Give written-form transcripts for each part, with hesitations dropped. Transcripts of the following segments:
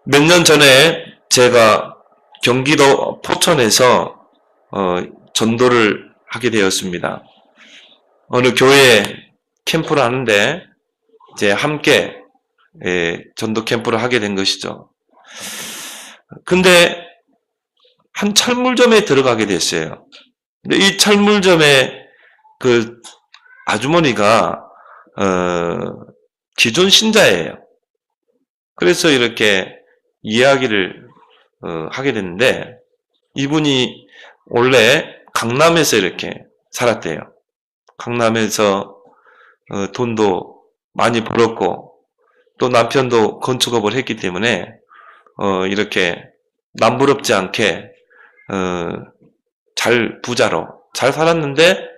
몇 년 전에 제가 경기도 포천에서 전도를 하게 되었습니다. 어느 교회에 캠프를 하는데 이제 함께 전도 캠프를 하게 된 것이죠. 근데 한 철물점에 들어가게 됐어요. 근데 이 철물점에 그 아주머니가 기존 신자예요. 그래서 이렇게 이야기를 하게 됐는데, 이분이 원래 강남에서 이렇게 살았대요. 강남에서 돈도 많이 벌었고 또 남편도 건축업을 했기 때문에 이렇게 남부럽지 않게 잘 부자로 잘 살았는데,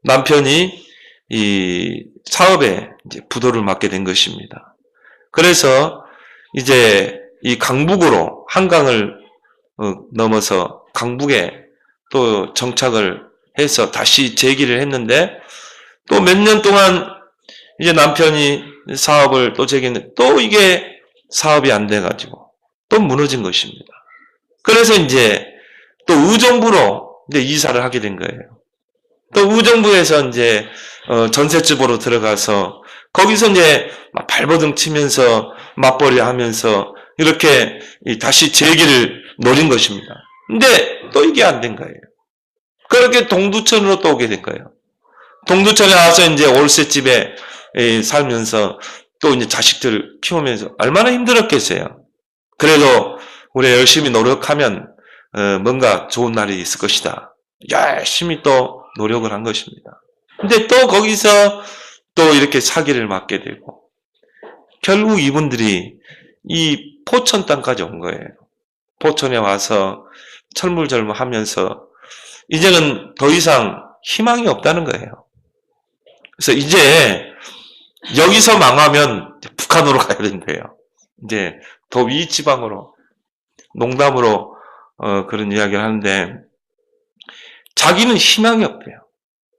남편이 이 사업에 이제 부도를 맞게 된 것입니다. 그래서 이제 이 강북으로 한강을 넘어서 강북에 또 정착을 해서 다시 재기를 했는데, 또 몇 년 동안 이제 남편이 사업을 또 재기했는데 또 이게 사업이 안 돼가지고 또 무너진 것입니다. 그래서 이제 또 의정부로 이제 이사를 하게 된 거예요. 또 의정부에서 이제 전셋집으로 들어가서 거기서 이제 막 발버둥 치면서 맞벌이 하면서 이렇게 다시 재기를 노린 것입니다. 근데 또 이게 안 된 거예요. 그렇게 동두천으로 또 오게 된 거예요. 동두천에 와서 이제 월세집에 살면서 또 이제 자식들을 키우면서 얼마나 힘들었겠어요. 그래도 우리 열심히 노력하면 뭔가 좋은 날이 있을 것이다. 열심히 또 노력을 한 것입니다. 근데 또 거기서 또 이렇게 사기를 맞게 되고, 결국 이분들이 이 포천 땅까지 온 거예요. 포천에 와서 철물절무하면서 이제는 더 이상 희망이 없다는 거예요. 그래서 이제 여기서 망하면 북한으로 가야 된대요. 이제 더 위 지방으로, 농담으로 그런 이야기를 하는데, 자기는 희망이 없대요.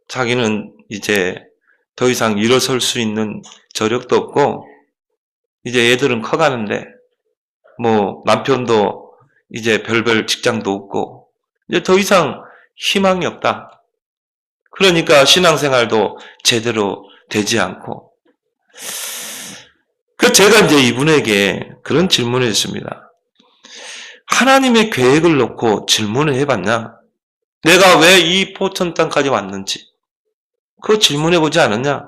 자기는 이제 더 이상 일어설 수 있는 저력도 없고, 이제 애들은 커가는데 뭐 남편도 이제 별별 직장도 없고 이제 더 이상 희망이 없다. 그러니까 신앙생활도 제대로 되지 않고, 제가 이제 이분에게 그런 질문을 했습니다. 하나님의 계획을 놓고 질문을 해봤냐? 내가 왜 이 포천 땅까지 왔는지 그거 질문해보지 않았냐?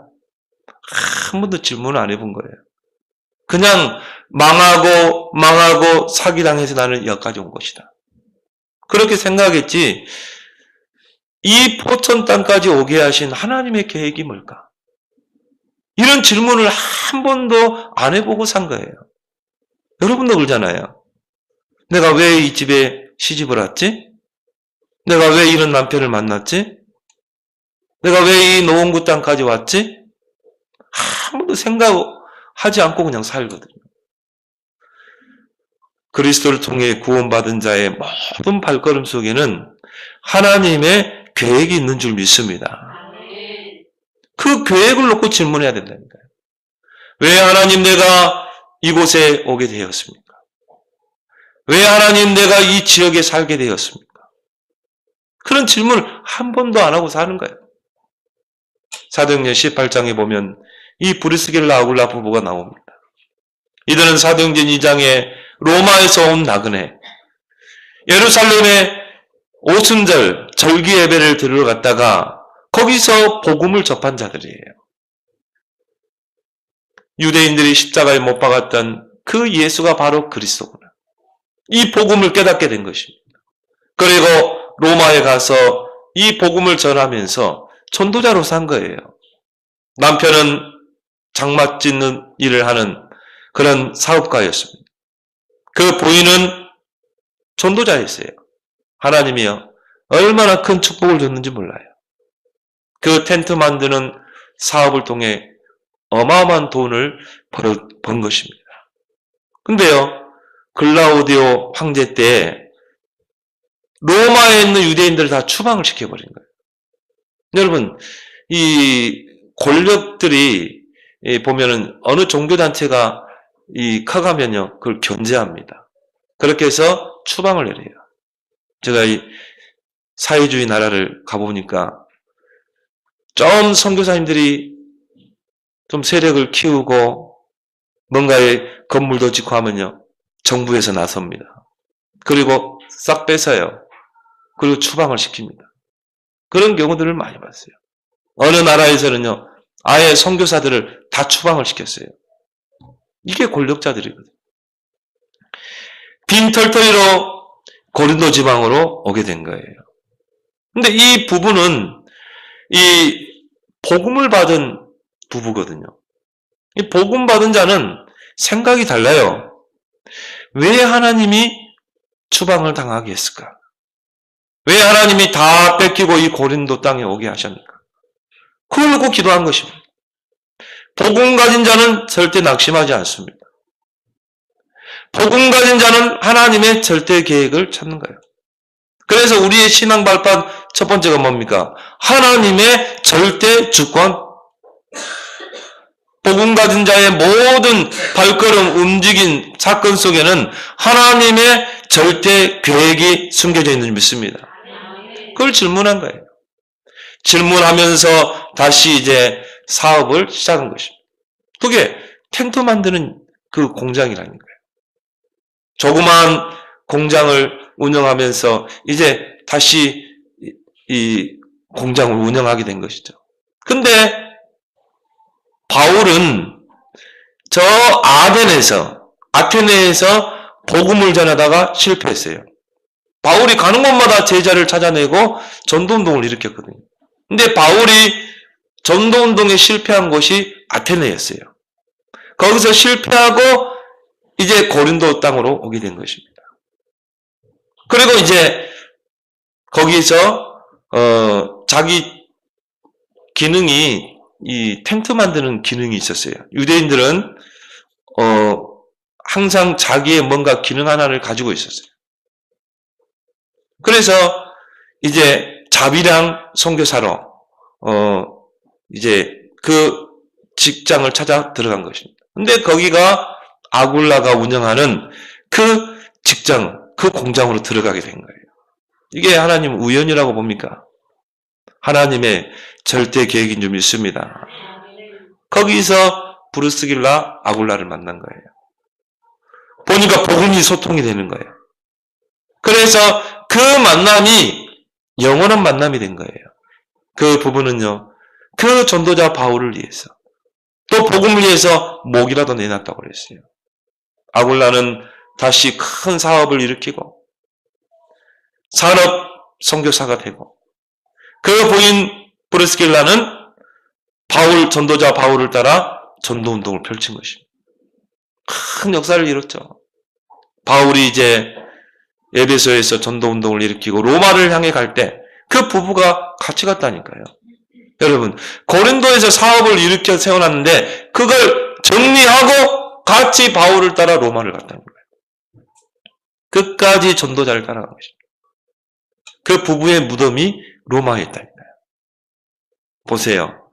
한 번도 질문을 안 해본 거예요. 그냥 망하고 사기당해서 나는 여기까지 온 것이다. 그렇게 생각했지, 이 포천 땅까지 오게 하신 하나님의 계획이 뭘까? 이런 질문을 한 번도 안 해보고 산 거예요. 여러분도 그러잖아요. 내가 왜 이 집에 시집을 왔지? 내가 왜 이런 남편을 만났지? 내가 왜 이 노원구 땅까지 왔지? 한 번도 생각하지 않고 그냥 살거든요. 그리스도를 통해 구원받은 자의 모든 발걸음 속에는 하나님의 계획이 있는 줄 믿습니다. 그 계획을 놓고 질문해야 된다니까요. 왜 하나님 내가 이곳에 오게 되었습니까? 왜 하나님 내가 이 지역에 살게 되었습니까? 그런 질문을 한 번도 안 하고 사는 거예요. 사도행전 18장에 보면 이 브리스길라 아굴라 부부가 나옵니다. 이들은 사도행전 2장에 로마에서 온 나그네, 예루살렘에 오순절 절기 예배를 드리러 갔다가 거기서 복음을 접한 자들이에요. 유대인들이 십자가에 못 박았던 그 예수가 바로 그리스도구나. 이 복음을 깨닫게 된 것입니다. 그리고 로마에 가서 이 복음을 전하면서 전도자로 산 거예요. 남편은 장막 짓는 일을 하는 그런 사업가였습니다. 그 부인은 전도자였어요. 하나님이요, 얼마나 큰 축복을 줬는지 몰라요. 그 텐트 만드는 사업을 통해 어마어마한 돈을 번 것입니다. 근데요, 글라우디오 황제 때 로마에 있는 유대인들을 다 추방을 시켜버린 거예요. 여러분, 이 권력들이 보면은 어느 종교단체가 커가면요, 그걸 견제합니다. 그렇게 해서 추방을 내려요. 제가 이 사회주의 나라를 가보니까 좀 선교사님들이 좀 세력을 키우고 뭔가의 건물도 짓고 하면요, 정부에서 나섭니다. 그리고 싹 뺏어요. 그리고 추방을 시킵니다. 그런 경우들을 많이 봤어요. 어느 나라에서는요, 아예 선교사들을 다 추방을 시켰어요. 이게 권력자들이거든요. 빈털터리로 고린도 지방으로 오게 된 거예요. 근데 이 부부는 이 복음을 받은 부부거든요. 이 복음 받은 자는 생각이 달라요. 왜 하나님이 추방을 당하게 했을까? 왜 하나님이 다 뺏기고 이 고린도 땅에 오게 하셨는가? 그걸 놓고 기도한 것입니다. 복음 가진 자는 절대 낙심하지 않습니다. 복음 가진 자는 하나님의 절대 계획을 찾는 거예요. 그래서 우리의 신앙 발판 첫 번째가 뭡니까? 하나님의 절대 주권. 복음 가진 자의 모든 발걸음 움직인 사건 속에는 하나님의 절대 계획이 숨겨져 있는 줄 믿습니다. 그걸 질문한 거예요. 질문하면서 다시 이제 사업을 시작한 것입니다. 그게 텐트 만드는 그 공장이라는 거예요. 조그만 공장을 운영하면서 이제 다시 이 공장을 운영하게 된 것이죠. 근데 바울은 저 아테네에서 복음을 전하다가 실패했어요. 바울이 가는 곳마다 제자를 찾아내고 전도운동을 일으켰거든요. 근데 바울이 전도운동에 실패한 곳이 아테네였어요. 거기서 실패하고 이제 고린도 땅으로 오게 된 것입니다. 그리고 이제 거기서 자기 기능이 이 텐트 만드는 기능이 있었어요. 유대인들은 항상 자기의 뭔가 기능 하나를 가지고 있었어요. 그래서 이제 자비랑 선교사로 이제 그 직장을 찾아 들어간 것입니다. 근데 거기가 아굴라가 운영하는 그 직장, 그 공장으로 들어가게 된 거예요. 이게 하나님 우연이라고 봅니까? 하나님의 절대 계획인 줄 믿습니다. 거기서 브루스길라 아굴라를 만난 거예요. 보니까 복음이 소통이 되는 거예요. 그래서 그 만남이 영원한 만남이 된 거예요. 그 부부는요, 그 전도자 바울을 위해서 또 복음을 위해서 목이라도 내놨다고 그랬어요. 아굴라는 다시 큰 사업을 일으키고 산업 선교사가 되고 그 부인 브루스길라는 전도자 바울을 따라 전도운동을 펼친 것입니다. 큰 역사를 이뤘죠. 바울이 이제 에베소에서 전도운동을 일으키고 로마를 향해 갈 때 그 부부가 같이 갔다니까요. 여러분, 고린도에서 사업을 일으켜 세워놨는데 그걸 정리하고 같이 바울을 따라 로마를 갔다는 거예요. 끝까지 전도자를 따라간 것입니다. 그 부부의 무덤이 로마에 있다니까요. 보세요.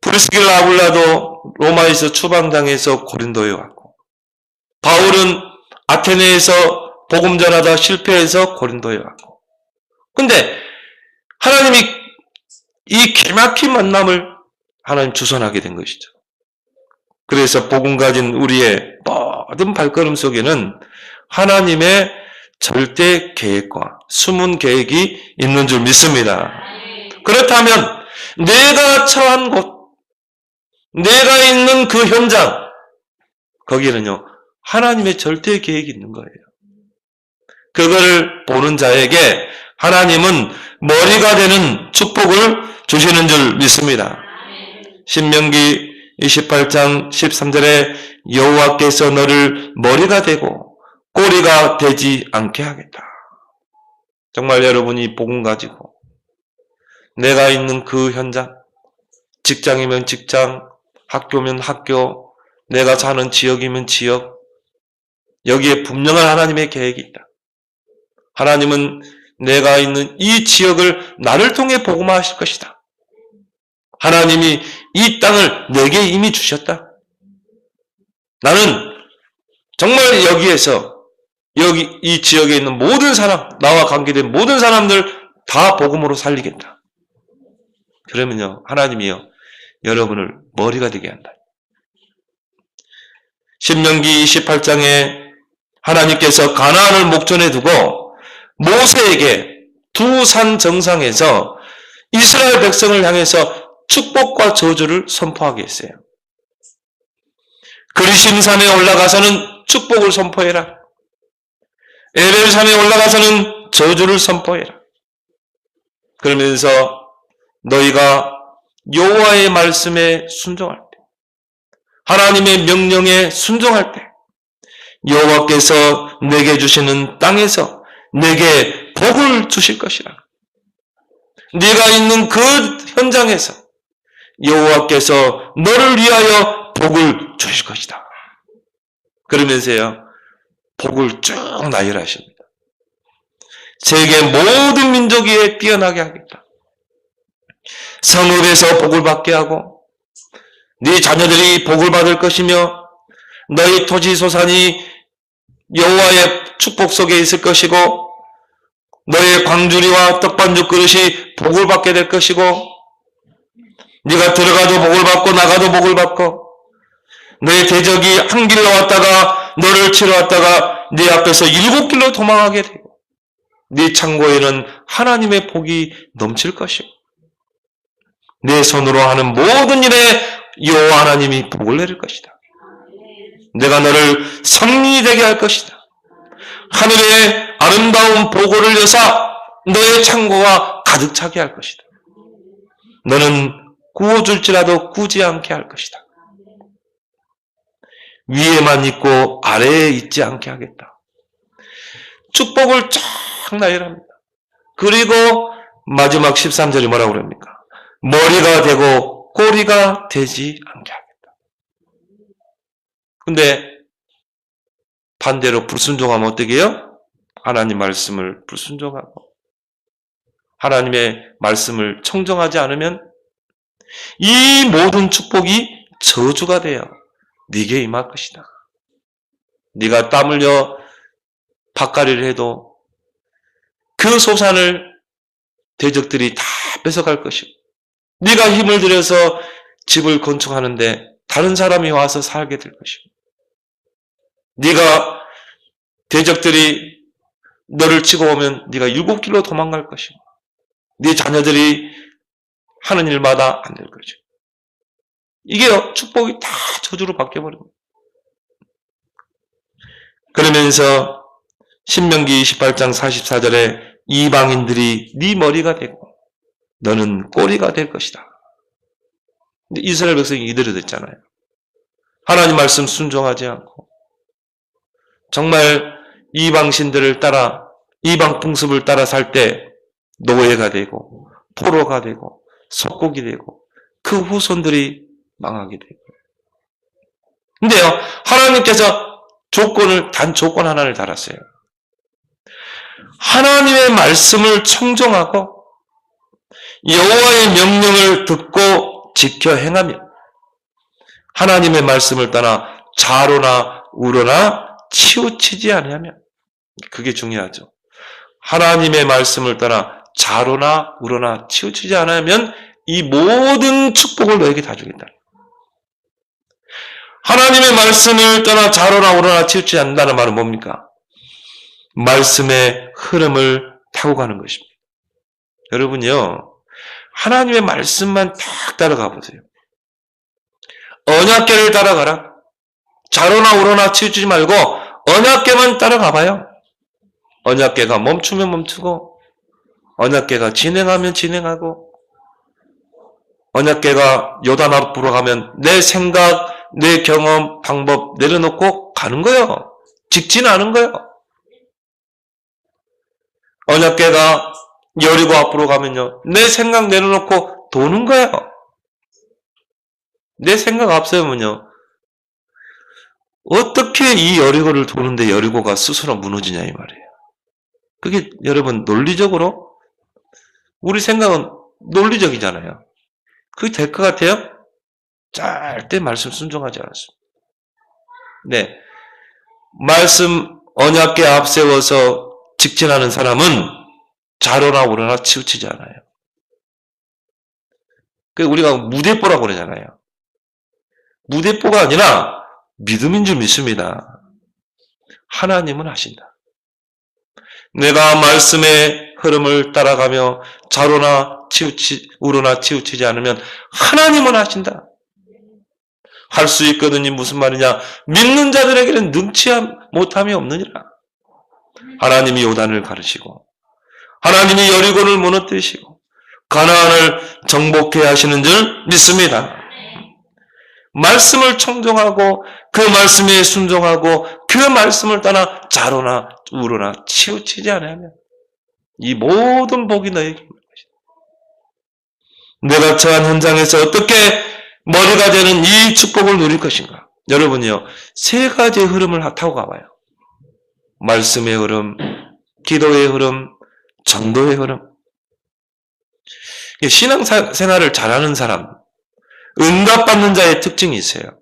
브리스길라 아굴라도 로마에서 추방당해서 고린도에 왔고, 바울은 아테네에서 복음 전하다 실패해서 고린도에 왔고, 근데 하나님이 이 기막힌 만남을 하나님 주선하게 된 것이죠. 그래서 복음 가진 우리의 모든 발걸음 속에는 하나님의 절대 계획과 숨은 계획이 있는 줄 믿습니다. 그렇다면 내가 처한 곳, 내가 있는 그 현장, 거기에는요, 하나님의 절대 계획이 있는 거예요. 그거를 보는 자에게 하나님은 머리가 되는 축복을 주시는 줄 믿습니다. 신명기 28장 13절에 여호와께서 너를 머리가 되고 꼬리가 되지 않게 하겠다. 정말 여러분이 복음 가지고 내가 있는 그 현장, 직장이면 직장, 학교면 학교, 내가 사는 지역이면 지역, 여기에 분명한 하나님의 계획이 있다. 하나님은 내가 있는 이 지역을 나를 통해 복음화하실 것이다. 하나님이 이 땅을 내게 이미 주셨다. 나는 정말 여기에서 여기 이 지역에 있는 모든 사람, 나와 관계된 모든 사람들 다 복음으로 살리겠다. 그러면요, 하나님이요, 여러분을 머리가 되게 한다. 신명기 28장에 하나님께서 가나안을 목전에 두고 모세에게 두 산 정상에서 이스라엘 백성을 향해서 축복과 저주를 선포하게 했어요. 그리심산에 올라가서는 축복을 선포해라. 에벨산에 올라가서는 저주를 선포해라. 그러면서 너희가 여호와의 말씀에 순종할 때, 하나님의 명령에 순종할 때 여호와께서 내게 주시는 땅에서 내게 복을 주실 것이라. 네가 있는 그 현장에서 여호와께서 너를 위하여 복을 주실 것이다. 그러면서요, 복을 쭉 나열하십니다. 세계 모든 민족 위에 뛰어나게 하겠다. 성읍에서 복을 받게 하고 네 자녀들이 복을 받을 것이며 너희 토지 소산이 여호와의 축복 속에 있을 것이고 너의 광주리와 떡반죽 그릇이 복을 받게 될 것이고 네가 들어가도 복을 받고 나가도 복을 받고 너의 대적이 한 길로 왔다가 너를 치러 왔다가 네 앞에서 7길로 도망하게 되고 네 창고에는 하나님의 복이 넘칠 것이고 내 손으로 하는 모든 일에 여호와 하나님이 복을 내릴 것이다. 내가 너를 성민이 되게 할 것이다. 하늘의 아름다운 보고를 여사 너의 창고가 가득 차게 할 것이다. 너는 구워줄지라도 구지 않게 할 것이다. 위에만 있고 아래에 있지 않게 하겠다. 축복을 쫙 나열합니다. 그리고 마지막 13절이 뭐라고 그럽니까? 머리가 되고 꼬리가 되지 않게 하겠다. 근데 반대로 불순종하면 어떻게 해요? 하나님 말씀을 불순종하고 하나님의 말씀을 청정하지 않으면 이 모든 축복이 저주가 되어 네게 임할 것이다. 네가 땀 흘려 밭갈이를 해도 그 소산을 대적들이 다 뺏어갈 것이고 네가 힘을 들여서 집을 건축하는데 다른 사람이 와서 살게 될 것이고 네가 대적들이 너를 치고 오면 네가 7길로 도망갈 것이고 네 자녀들이 하는 일마다 안 될 것이고 이게 축복이 다 저주로 바뀌어버립니다. 그러면서 신명기 28장 44절에 이방인들이 네 머리가 되고 너는 꼬리가 될 것이다. 근데 이스라엘 백성이 이대로 됐잖아요. 하나님 말씀 순종하지 않고 정말 이방신들을 따라 이방 풍습을 따라 살 때 노예가 되고 포로가 되고 속국이 되고 그 후손들이 망하게 되고. 근데요, 하나님께서 단 조건 하나를 달았어요. 하나님의 말씀을 청정하고 여호와의 명령을 듣고 지켜 행하며 하나님의 말씀을 떠나 좌로나 우로나 치우치지 아니하면 그게 중요하죠. 하나님의 말씀을 떠나 좌로나 우로나 치우치지 않으면 이 모든 축복을 너에게 다 주겠다. 하나님의 말씀을 떠나 좌로나 우로나 치우치지 않는다는 말은 뭡니까? 말씀의 흐름을 타고 가는 것입니다. 여러분요, 하나님의 말씀만 딱 따라가 보세요. 언약궤를 따라가라. 좌로나 우로나 치우치지 말고 언약궤만 따라가 봐요. 언약궤가 멈추면 멈추고 언약궤가 진행하면 진행하고 언약궤가 요단 앞으로 가면 내 생각, 내 경험, 방법 내려놓고 가는 거예요. 직진하는 거예요. 언약궤가 여리고 앞으로 가면요. 내 생각 내려놓고 도는 거예요. 내 생각 앞세우면요. 어떻게 이 여리고를 도는데 여리고가 스스로 무너지냐 이 말이에요. 그게 여러분 논리적으로 우리 생각은 논리적이잖아요. 그게 될 것 같아요? 절대 말씀 순종하지 않았습니다. 네. 말씀 언약궤 앞세워서 직진하는 사람은 좌로나 우로나 치우치지 않아요. 그 우리가 무대뽀라고 그러잖아요. 무대뽀가 아니라 믿음인 줄 믿습니다. 하나님은 하신다. 내가 말씀의 흐름을 따라가며 좌로나 우로나 치우치지 않으면 하나님은 하신다. 할 수 있거든요. 무슨 말이냐? 믿는 자들에게는 능치 못함이 없느니라. 하나님이 요단을 가르시고 하나님이 여리고를 무너뜨리시고 가나안을 정복해 하시는 줄 믿습니다. 말씀을 청종하고 그 말씀에 순종하고 그 말씀을 따라 좌로나 우로나 치우치지 않으면 이 모든 복이 너에게 있는 것이다. 내가 처한 현장에서 어떻게 머리가 되는 이 축복을 누릴 것인가? 여러분이요, 세 가지의 흐름을 타고 가봐요. 말씀의 흐름, 기도의 흐름, 전도의 흐름. 신앙생활을 잘하는 사람, 응답받는 자의 특징이 있어요.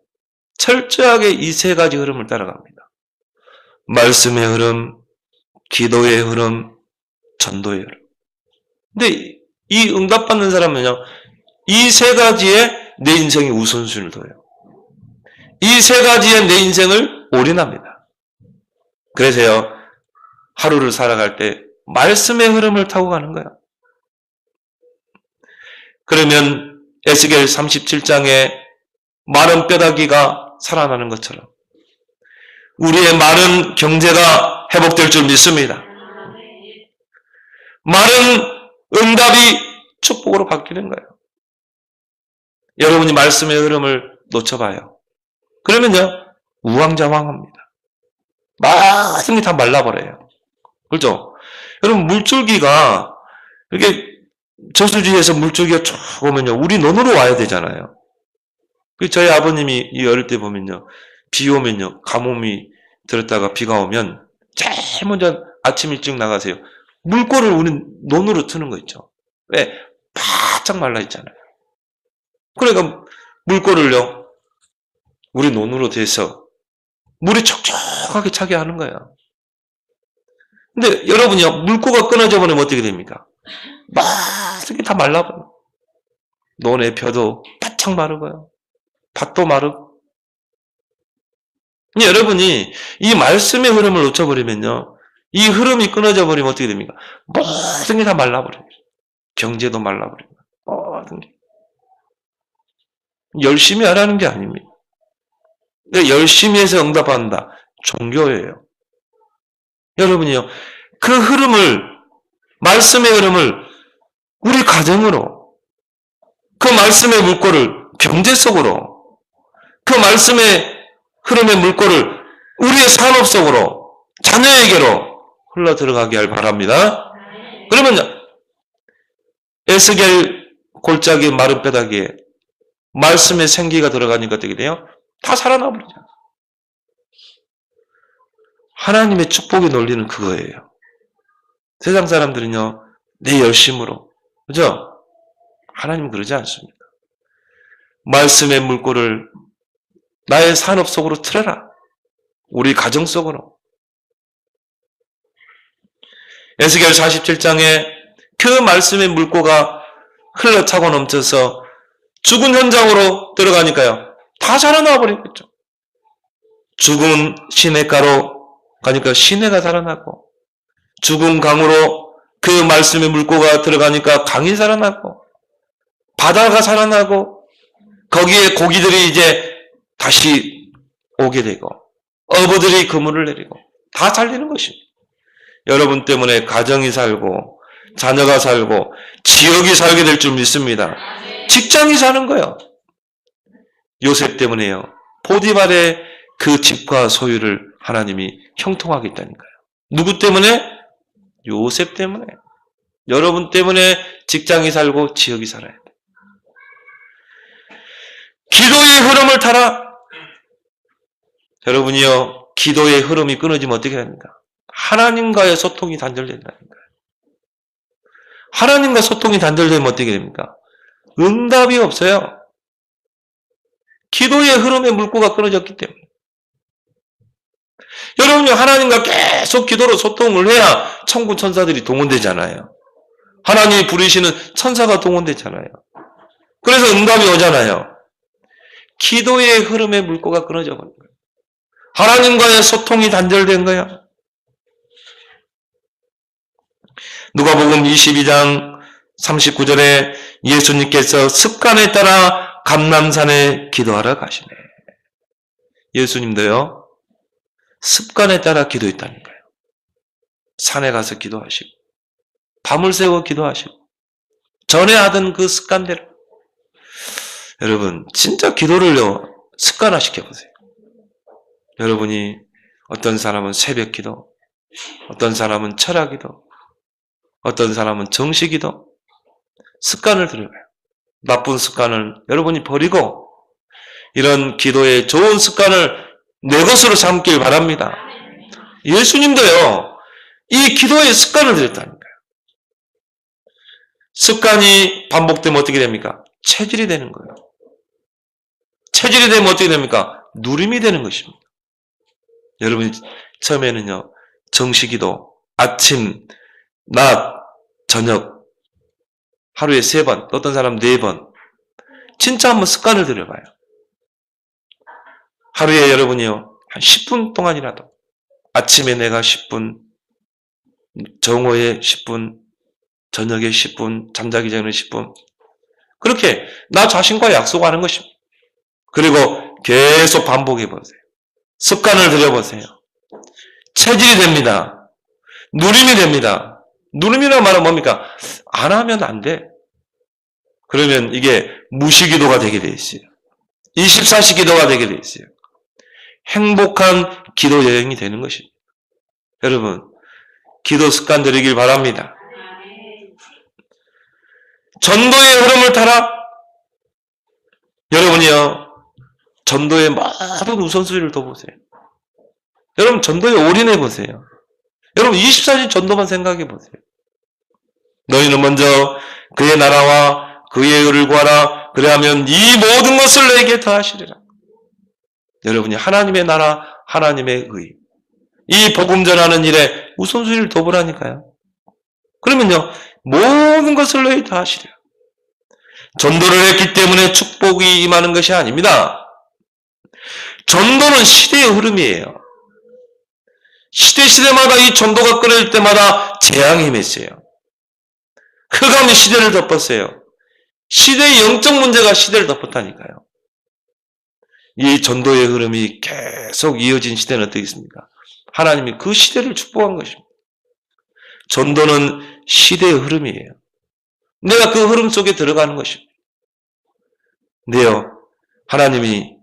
철저하게 이 세 가지 흐름을 따라갑니다. 말씀의 흐름, 기도의 흐름, 전도의 흐름. 근데 이 응답받는 사람은요, 이 세 가지에 내 인생이 우선순위를 둬요. 이 세 가지에 내 인생을 올인합니다. 그래서요, 하루를 살아갈 때 말씀의 흐름을 타고 가는 거예요. 그러면 에스겔 37장에 마른 뼈다귀가 살아나는 것처럼 우리의 마른 경제가 회복될 줄 믿습니다. 마른 응답이 축복으로 바뀌는 거예요. 여러분이 말씀의 흐름을 놓쳐봐요. 그러면요, 우왕좌왕합니다. 모든 게 다 말라버려요. 그렇죠? 여러분, 물줄기가 이렇게 저수지에서 물줄기가 쭉 오면요, 우리 논으로 와야 되잖아요. 저희 아버님이 어릴 때 보면요, 비 오면요, 가뭄이 들었다가 비가 오면 제일 먼저 아침 일찍 나가세요. 물꼬를 우리 논으로 트는 거 있죠. 왜? 바짝 말라 있잖아요. 그러니까 물꼬를요, 우리 논으로 대서 물이 촉촉하게 차게 하는 거예요. 근데 여러분이요, 물꼬가 끊어져 버리면 어떻게 됩니까? 모든 게 다 말라버려요. 논의 벼도 바짝 마르고요. 밭도 마르고. 근데 여러분이 이 말씀의 흐름을 놓쳐버리면요, 이 흐름이 끊어져 버리면 어떻게 됩니까? 모든 게 다 말라버려요. 경제도 말라버리고, 모든 게. 열심히 하라는 게 아닙니다. 열심히 해서 응답한다. 종교예요. 여러분이요, 그 흐름을, 말씀의 흐름을 우리 가정으로, 그 말씀의 물꼬를 경제 속으로, 그 말씀의 흐름의 물꼬를 우리의 산업 속으로, 자녀에게로 흘러 들어가게 할 바랍니다. 그러면요, 에스겔 골짜기 마른 뼈다귀에 말씀의 생기가 들어가니까 어떻게 돼요? 다 살아나 버리잖아요. 하나님의 축복의 논리는 그거예요. 세상 사람들은요, 내 열심으로, 그죠? 하나님은 그러지 않습니다. 말씀의 물꼬를 나의 산업 속으로 틀어라. 우리 가정 속으로. 에스겔 47장에 그 말씀의 물꼬가 흘러차고 넘쳐서 죽은 현장으로 들어가니까요, 다 살아나 버리겠죠. 죽은 시냇가로 가니까 시내가 살아나고, 죽은 강으로 그 말씀의 물꼬가 들어가니까 강이 살아나고, 바다가 살아나고, 거기에 고기들이 이제 다시 오게 되고, 어부들이 그물을 내리고, 다 살리는 것입니다. 여러분 때문에 가정이 살고, 자녀가 살고, 지역이 살게 될 줄 믿습니다. 직장이 사는 거예요. 요셉 때문에요. 포디발의 그 집과 소유를 하나님이 형통하게 했다니까요. 누구 때문에? 요셉 때문에. 여러분 때문에 직장이 살고 지역이 살아야 돼. 기도의 흐름을 타라. 여러분이요, 기도의 흐름이 끊어지면 어떻게 됩니까? 하나님과의 소통이 단절된다니까요. 하나님과 소통이 단절되면 어떻게 됩니까? 응답이 없어요. 기도의 흐름의 물꼬가 끊어졌기 때문에. 여러분이 하나님과 계속 기도로 소통을 해야 천군 천사들이 동원되잖아요. 하나님이 부르시는 천사가 동원되잖아요. 그래서 응답이 오잖아요. 기도의 흐름의 물꼬가 끊어져 버린 거예요. 하나님과의 소통이 단절된 거야. 누가복음 22장 39절에 예수님께서 습관에 따라 감람산에 기도하러 가시네. 예수님도요, 습관에 따라 기도했다는 거예요. 산에 가서 기도하시고, 밤을 새워 기도하시고, 전에 하던 그 습관대로. 여러분, 진짜 기도를요, 습관화 시켜보세요. 여러분이 어떤 사람은 새벽 기도, 어떤 사람은 철학 기도, 어떤 사람은 정시 기도, 습관을 들여봐요. 나쁜 습관을 여러분이 버리고 이런 기도의 좋은 습관을 내 것으로 삼길 바랍니다. 예수님도요, 이 기도의 습관을 들였다는 거예요. 습관이 반복되면 어떻게 됩니까? 체질이 되는 거예요. 체질이 되면 어떻게 됩니까? 누림이 되는 것입니다. 여러분이 처음에는요, 정시기도, 아침, 낮, 저녁, 하루에 3번, 어떤 사람 4번, 진짜 한번 습관을 들여봐요. 하루에 여러분이요, 한 10분 동안이라도, 아침에 내가 10분, 정오에 10분, 저녁에 10분, 잠자기 전에 10분, 그렇게 나 자신과 약속하는 것입니다. 그리고 계속 반복해 보세요. 습관을 들여보세요. 체질이 됩니다. 누림이 됩니다. 누림이라는 말은 뭡니까? 안 하면 안 돼. 그러면 이게 무시기도가 되게 돼 있어요. 24시 기도가 되게 돼 있어요. 행복한 기도 여행이 되는 것입니다. 여러분, 기도 습관 들이길 바랍니다. 전도의 흐름을 타라. 여러분이요, 전도의 모든 우선순위를 둬보세요. 여러분, 전도에 올인해 보세요. 여러분, 24시 전도만 생각해 보세요. 너희는 먼저 그의 나라와 그의 의를 구하라. 그래야면 이 모든 것을 내게 더하시리라. 여러분이 하나님의 나라, 하나님의 의, 이 복음 전하는 일에 우선순위를 둬보라니까요. 그러면요, 모든 것을 너희 더하시리라. 전도를 했기 때문에 축복이 임하는 것이 아닙니다. 전도는 시대의 흐름이에요. 시대마다 이 전도가 끊어질 때마다 재앙이 임했어요. 흑암이 시대를 덮었어요. 시대의 영적 문제가 시대를 덮었다니까요. 이 전도의 흐름이 계속 이어진 시대는 어떻게 있습니까? 하나님이 그 시대를 축복한 것입니다. 전도는 시대의 흐름이에요. 내가 그 흐름 속에 들어가는 것입니다. 네요. 하나님이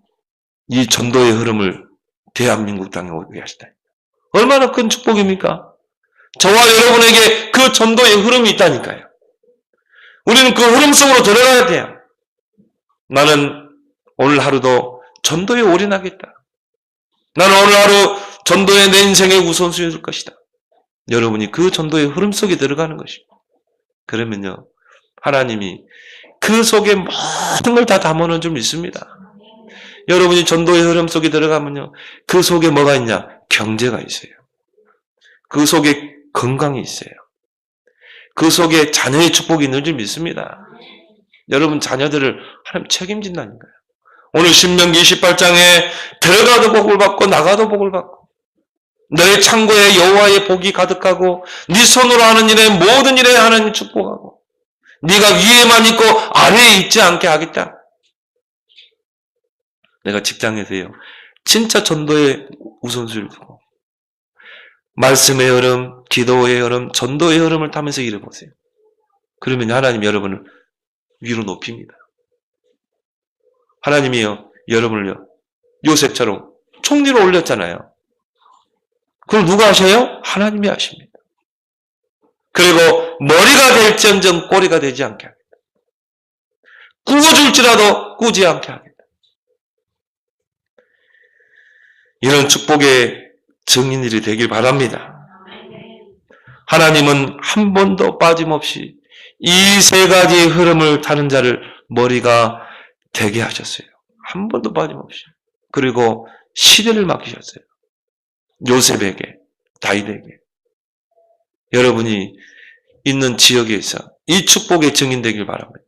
이 전도의 흐름을 대한민국 땅에 오게 하시다. 얼마나 큰 축복입니까? 저와 여러분에게 그 전도의 흐름이 있다니까요. 우리는 그 흐름 속으로 들어가야 돼요. 나는 오늘 하루도 전도에 올인하겠다. 나는 오늘 하루 전도에 내 인생의 우선순위를 둘 것이다. 여러분이 그 전도의 흐름 속에 들어가는 것입니다. 그러면요, 하나님이 그 속에 모든 걸 다 담아놓은 줄 믿습니다. 여러분이 전도의 흐름 속에 들어가면요, 그 속에 뭐가 있냐? 경제가 있어요. 그 속에 건강이 있어요. 그 속에 자녀의 축복이 있는 줄 믿습니다. 여러분 자녀들을 하나님 책임진다니까요. 오늘 신명기 28장에 들어가도 복을 받고 나가도 복을 받고 너의 창고에 여호와의 복이 가득하고 네 손으로 하는 일에 모든 일에 하나님 축복하고 네가 위에만 있고 아래에 있지 않게 하겠다. 내가 직장에서요, 진짜 전도의 우선순위를 두고 말씀의 흐름, 기도의 흐름, 전도의 흐름을 타면서 일해보세요. 그러면 하나님 여러분을 위로 높입니다. 하나님이요, 여러분을요, 요셉처럼 총리로 올렸잖아요. 그걸 누가 하셔요? 하나님이 하십니다. 그리고 머리가 될지언정 꼬리가 되지 않게 합니다. 구워줄지라도 꾸지 않게 합니다. 이런 축복의 증인들이 되길 바랍니다. 하나님은 한 번도 빠짐없이 이 3가지의 흐름을 타는 자를 머리가 되게 하셨어요. 한 번도 빠짐없이. 그리고 시대를 맡기셨어요. 요셉에게, 다윗에게, 여러분이 있는 지역에서 이 축복의 증인되길 바랍니다.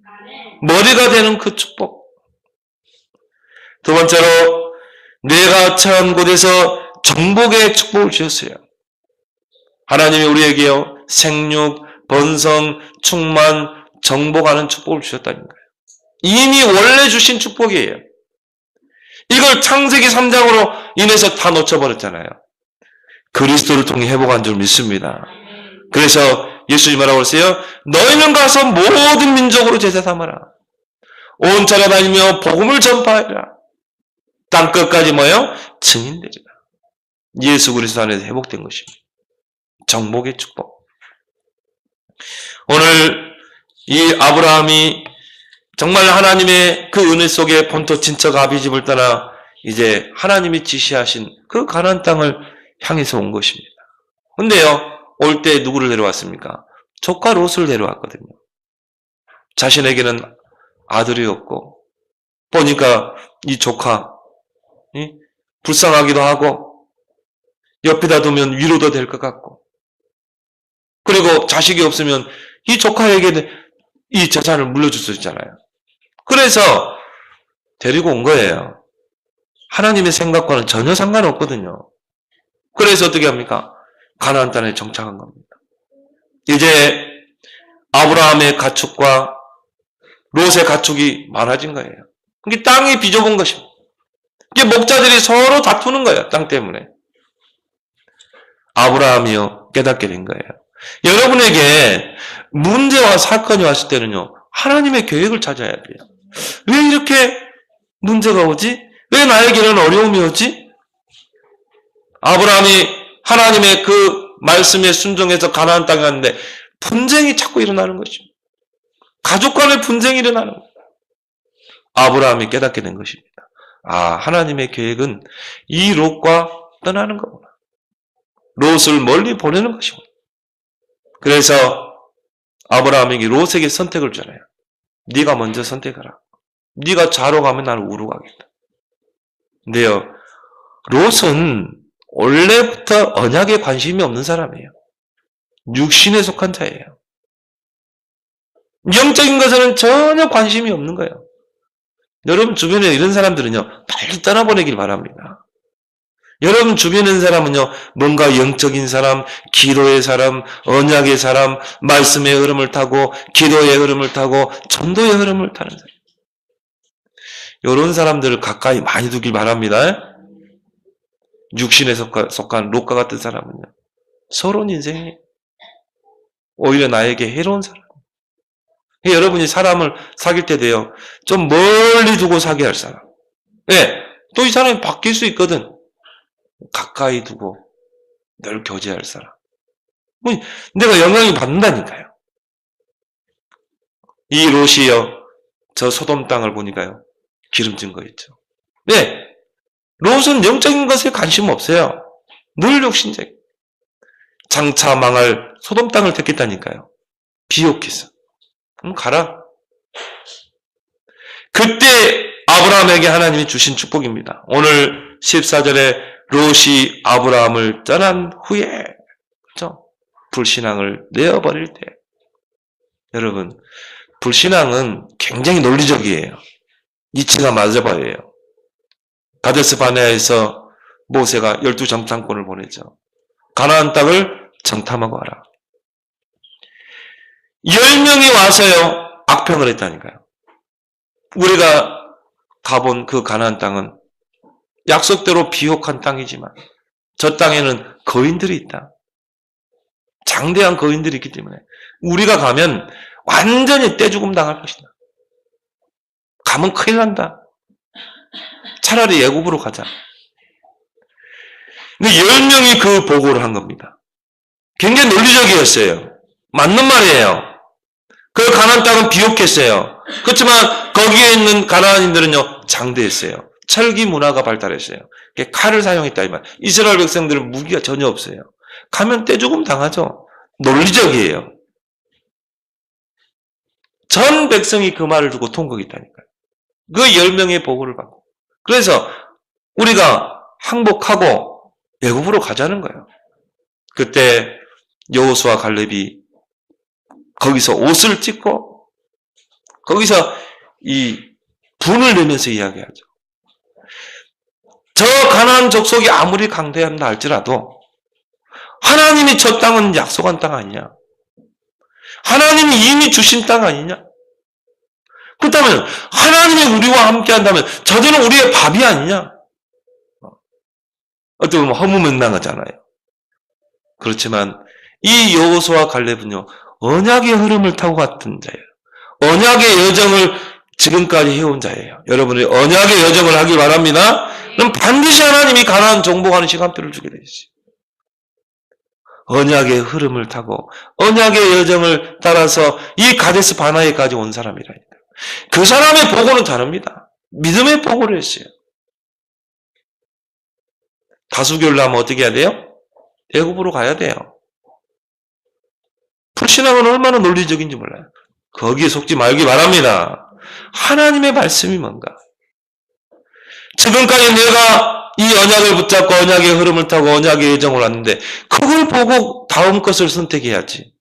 머리가 되는 그 축복. 두 번째로 내가 처한 곳에서 정복의 축복을 주셨어요. 하나님이 우리에게요 생육, 번성, 충만, 정복하는 축복을 주셨다는 거예요. 이미 원래 주신 축복이에요. 이걸 창세기 3장으로 인해서 다 놓쳐버렸잖아요. 그리스도를 통해 회복한 줄 믿습니다. 그래서 예수님 뭐라고 그랬어요? 너희는 가서 모든 민족으로 제자 삼아라. 온 천하 다니며 복음을 전파하라. 땅 끝까지 뭐요? 증인되리라. 예수 그리스도 안에서 회복된 것입니다. 정복의 축복. 오늘 이 아브라함이 정말 하나님의 그 은혜 속에 본토 친척 아비집을 떠나 이제 하나님이 지시하신 그 가나안 땅을 향해서 온 것입니다. 근데요, 올 때 누구를 데려왔습니까? 조카 롯을 데려왔거든요. 자신에게는 아들이 없고 보니까 이 조카 불쌍하기도 하고 옆에다 두면 위로도 될 것 같고 그리고 자식이 없으면 이 조카에게 이 재산을 물려줄 수 있잖아요. 그래서 데리고 온 거예요. 하나님의 생각과는 전혀 상관없거든요. 그래서 어떻게 합니까? 가나안 땅에 정착한 겁니다. 이제 아브라함의 가축과 롯의 가축이 많아진 거예요. 이게 땅이 비좁은 것입니다. 이게 목자들이 서로 다투는 거예요. 땅 때문에. 아브라함이요 깨닫게 된 거예요. 여러분에게 문제와 사건이 왔을 때는요 하나님의 계획을 찾아야 돼요. 왜 이렇게 문제가 오지? 왜 나에게는 어려움이 오지? 아브라함이 하나님의 그 말씀에 순종해서 가나안 땅에 갔는데 분쟁이 자꾸 일어나는 것입니다. 가족 간의 분쟁이 일어나는 겁니다. 아브라함이 깨닫게 된 것입니다. 아, 하나님의 계획은 이 롯과 떠나는 거구나. 롯을 멀리 보내는 것이구나. 그래서 아브라함에게 롯에게 선택을 주잖아요. 네가 먼저 선택하라. 네가 좌로 가면 나는 우로 가겠다. 근데요, 롯은 원래부터 언약에 관심이 없는 사람이에요. 육신에 속한 자예요. 영적인 것에는 전혀 관심이 없는 거예요. 여러분 주변에 이런 사람들은요, 빨리 떠나보내길 바랍니다. 여러분 주변에 있는 사람은요, 뭔가 영적인 사람, 기도의 사람, 언약의 사람, 말씀의 흐름을 타고, 기도의 흐름을 타고, 전도의 흐름을 타는 사람. 이런 사람들을 가까이 많이 두길 바랍니다. 육신에 속한 롯과 같은 사람은요, 서러운 인생이에요. 오히려 나에게 해로운 사람. 여러분이 사람을 사귈 때 돼요. 좀 멀리 두고 사귀어야 할 사람. 네, 또 이 사람이 바뀔 수 있거든. 가까이 두고 늘 교제할 사람. 내가 영향이 받는다니까요. 이 롯이요, 저 소돔 땅을 보니까요, 기름진 거 있죠. 네, 롯은 영적인 것에 관심 없어요. 늘 욕심쟁이. 장차 망할 소돔 땅을 택했다니까요. 비옥해서. 그럼 가라. 그때 아브라함에게 하나님이 주신 축복입니다. 오늘 14절에 롯이 아브라함을 떠난 후에, 그렇죠? 불신앙을 내어버릴 때. 여러분, 불신앙은 굉장히 논리적이에요. 이치가 맞아봐요. 가데스 바네아에서 모세가 12정탐꾼을 보내죠. 가나안 땅을 정탐하고 와라. 10명이 와서요, 악평을 했다니까요. 우리가 가본 그 가나안 땅은 약속대로 비옥한 땅이지만 저 땅에는 거인들이 있다. 장대한 거인들이 있기 때문에 우리가 가면 완전히 떼죽음 당할 것이다. 가면 큰일 난다. 차라리 애굽으로 가자. 근데 10명이 그 보고를 한 겁니다. 굉장히 논리적이었어요. 맞는 말이에요. 그 가나안 땅은 비옥했어요. 그렇지만 거기에 있는 가나안인들은요, 장대했어요. 철기 문화가 발달했어요. 칼을 사용했다 이 말. 이스라엘 백성들은 무기가 전혀 없어요. 가면 떼죽음 당하죠. 논리적이에요. 전 백성이 그 말을 두고 통곡했다니까요. 그 10명의 보고를 받고. 그래서 우리가 항복하고 애굽으로 가자는 거예요. 그때 여호수아 갈렙이 거기서 옷을 찢고 거기서 이 분을 내면서 이야기하죠. 저 가나안 족속이 아무리 강대한다 할지라도 하나님이 저 땅은 약속한 땅 아니냐? 하나님이 이미 주신 땅 아니냐? 그렇다면 하나님이 우리와 함께 한다면 저들은 우리의 밥이 아니냐? 어떻게 보면 허무맹랑하잖아요. 그렇지만 이 여호수아 갈렙은요, 언약의 흐름을 타고 갔던 자예요. 언약의 여정을 지금까지 해온 자예요. 여러분이 언약의 여정을 하길 바랍니다. 그럼 반드시 하나님이 가나안 정복하는 시간표를 주게 돼 있어요. 언약의 흐름을 타고 언약의 여정을 따라서 이 가데스 바나에까지 온 사람이라니까. 그 사람의 보고는 다릅니다. 믿음의 보고를 했어요. 다수교를 하면 어떻게 해야 돼요? 애굽으로 가야 돼요. 불신앙은 얼마나 논리적인지 몰라요. 거기에 속지 말기 바랍니다. 하나님의 말씀이 뭔가? 지금까지 내가 이 언약을 붙잡고 언약의 흐름을 타고 언약의 예정을 왔는데 그걸 보고 다음 것을 선택해야지.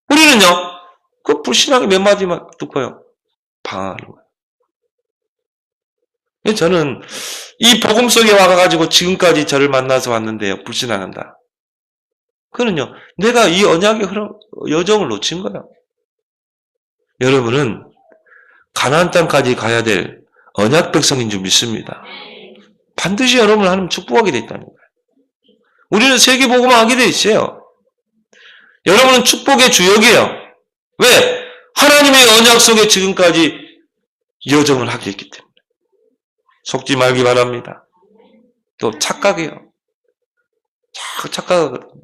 우리는요, 그 불신앙의 몇 마디만 듣고요, 방황하는 거예요. 저는 이 복음 속에 와가지고 지금까지 저를 만나서 왔는데요, 불신앙한다. 그거는요, 내가 이 언약의 흐름, 여정을 놓친 거예요. 여러분은 가나안 땅까지 가야 될 언약 백성인 줄 믿습니다. 반드시 여러분을 하나님 축복하게 돼 있다는 거예요. 우리는 세계 복음을 하게 돼 있어요. 여러분은 축복의 주역이에요. 왜? 하나님의 언약 속에 지금까지 여정을 하게 했기 때문에. 속지 말기 바랍니다. 또 착각해요. 착각하거든요.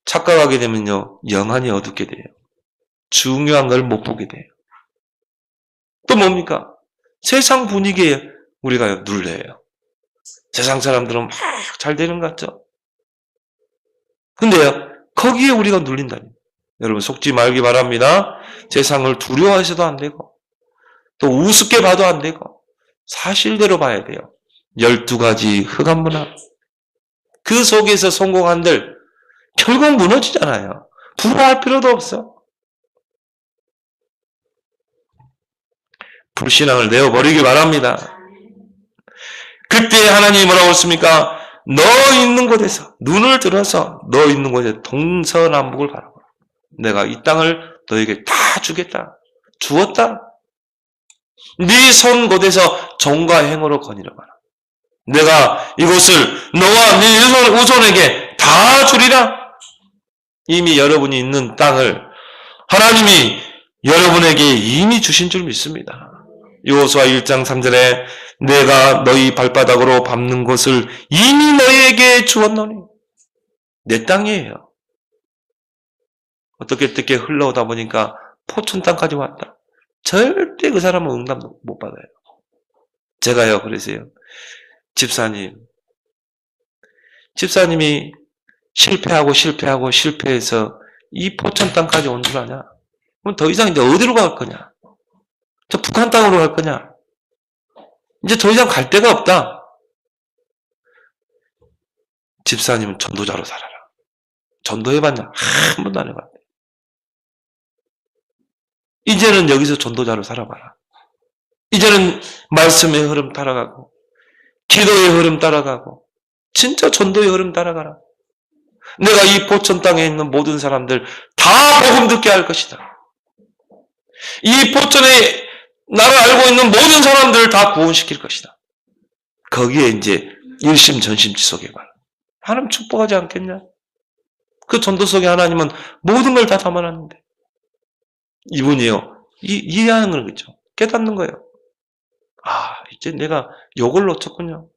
착각하게 되면요, 영안이 어둡게 돼요. 중요한 걸 못 보게 돼요. 또 뭡니까? 세상 분위기에 우리가 눌려요. 세상 사람들은 막 잘 되는 것 같죠? 근데요, 거기에 우리가 눌린다니. 여러분, 속지 말기 바랍니다. 세상을 두려워해서도 안 되고, 또 우습게 봐도 안 되고, 사실대로 봐야 돼요. 12가지 흑암 문화. 그 속에서 성공한들, 결국 무너지잖아요. 부러워할 필요도 없어. 불신앙을 내어버리기 바랍니다. 그때 하나님이 뭐라고 했습니까? 너 있는 곳에서, 눈을 들어서 너 있는 곳에 동서남북을 바라보라. 내가 이 땅을 너에게 다 주겠다. 주었다. 네 선 곳에서 정과 행으로 거니려봐라. 내가 이곳을 너와 네 후손에게 다 주리라. 이미 여러분이 있는 땅을 하나님이 여러분에게 이미 주신 줄 믿습니다. 여호수아 1장 3절에 내가 너희 발바닥으로 밟는 곳을 이미 너희에게 주었노니. 내 땅이에요. 어떻게 흘러오다 보니까 포춘 땅까지 왔다. 절대 그 사람은 응답 못 받아요. 제가요, 그러세요. 집사님이 실패해서 이 포천 땅까지 온 줄 아냐? 그럼 더 이상 이제 어디로 갈 거냐? 저 북한 땅으로 갈 거냐? 이제 더 이상 갈 데가 없다. 집사님은 전도자로 살아라. 전도해봤냐? 한 번도 안 해봤네. 이제는 여기서 전도자로 살아봐라. 이제는 말씀의 흐름 따라가고, 기도의 흐름 따라가고, 진짜 전도의 흐름 따라가라. 내가 이 포천 땅에 있는 모든 사람들 다 복음 듣게 할 것이다. 이 포천에 나를 알고 있는 모든 사람들을 다 구원시킬 것이다. 거기에 이제 일심전심지속해봐라. 하나님 축복하지 않겠냐? 그 전도 속에 하나님은 모든 걸 다 담아놨는데. 이분이요, 이해하는 거죠. 깨닫는 거예요. 아, 이제 내가 요걸 놓쳤군요.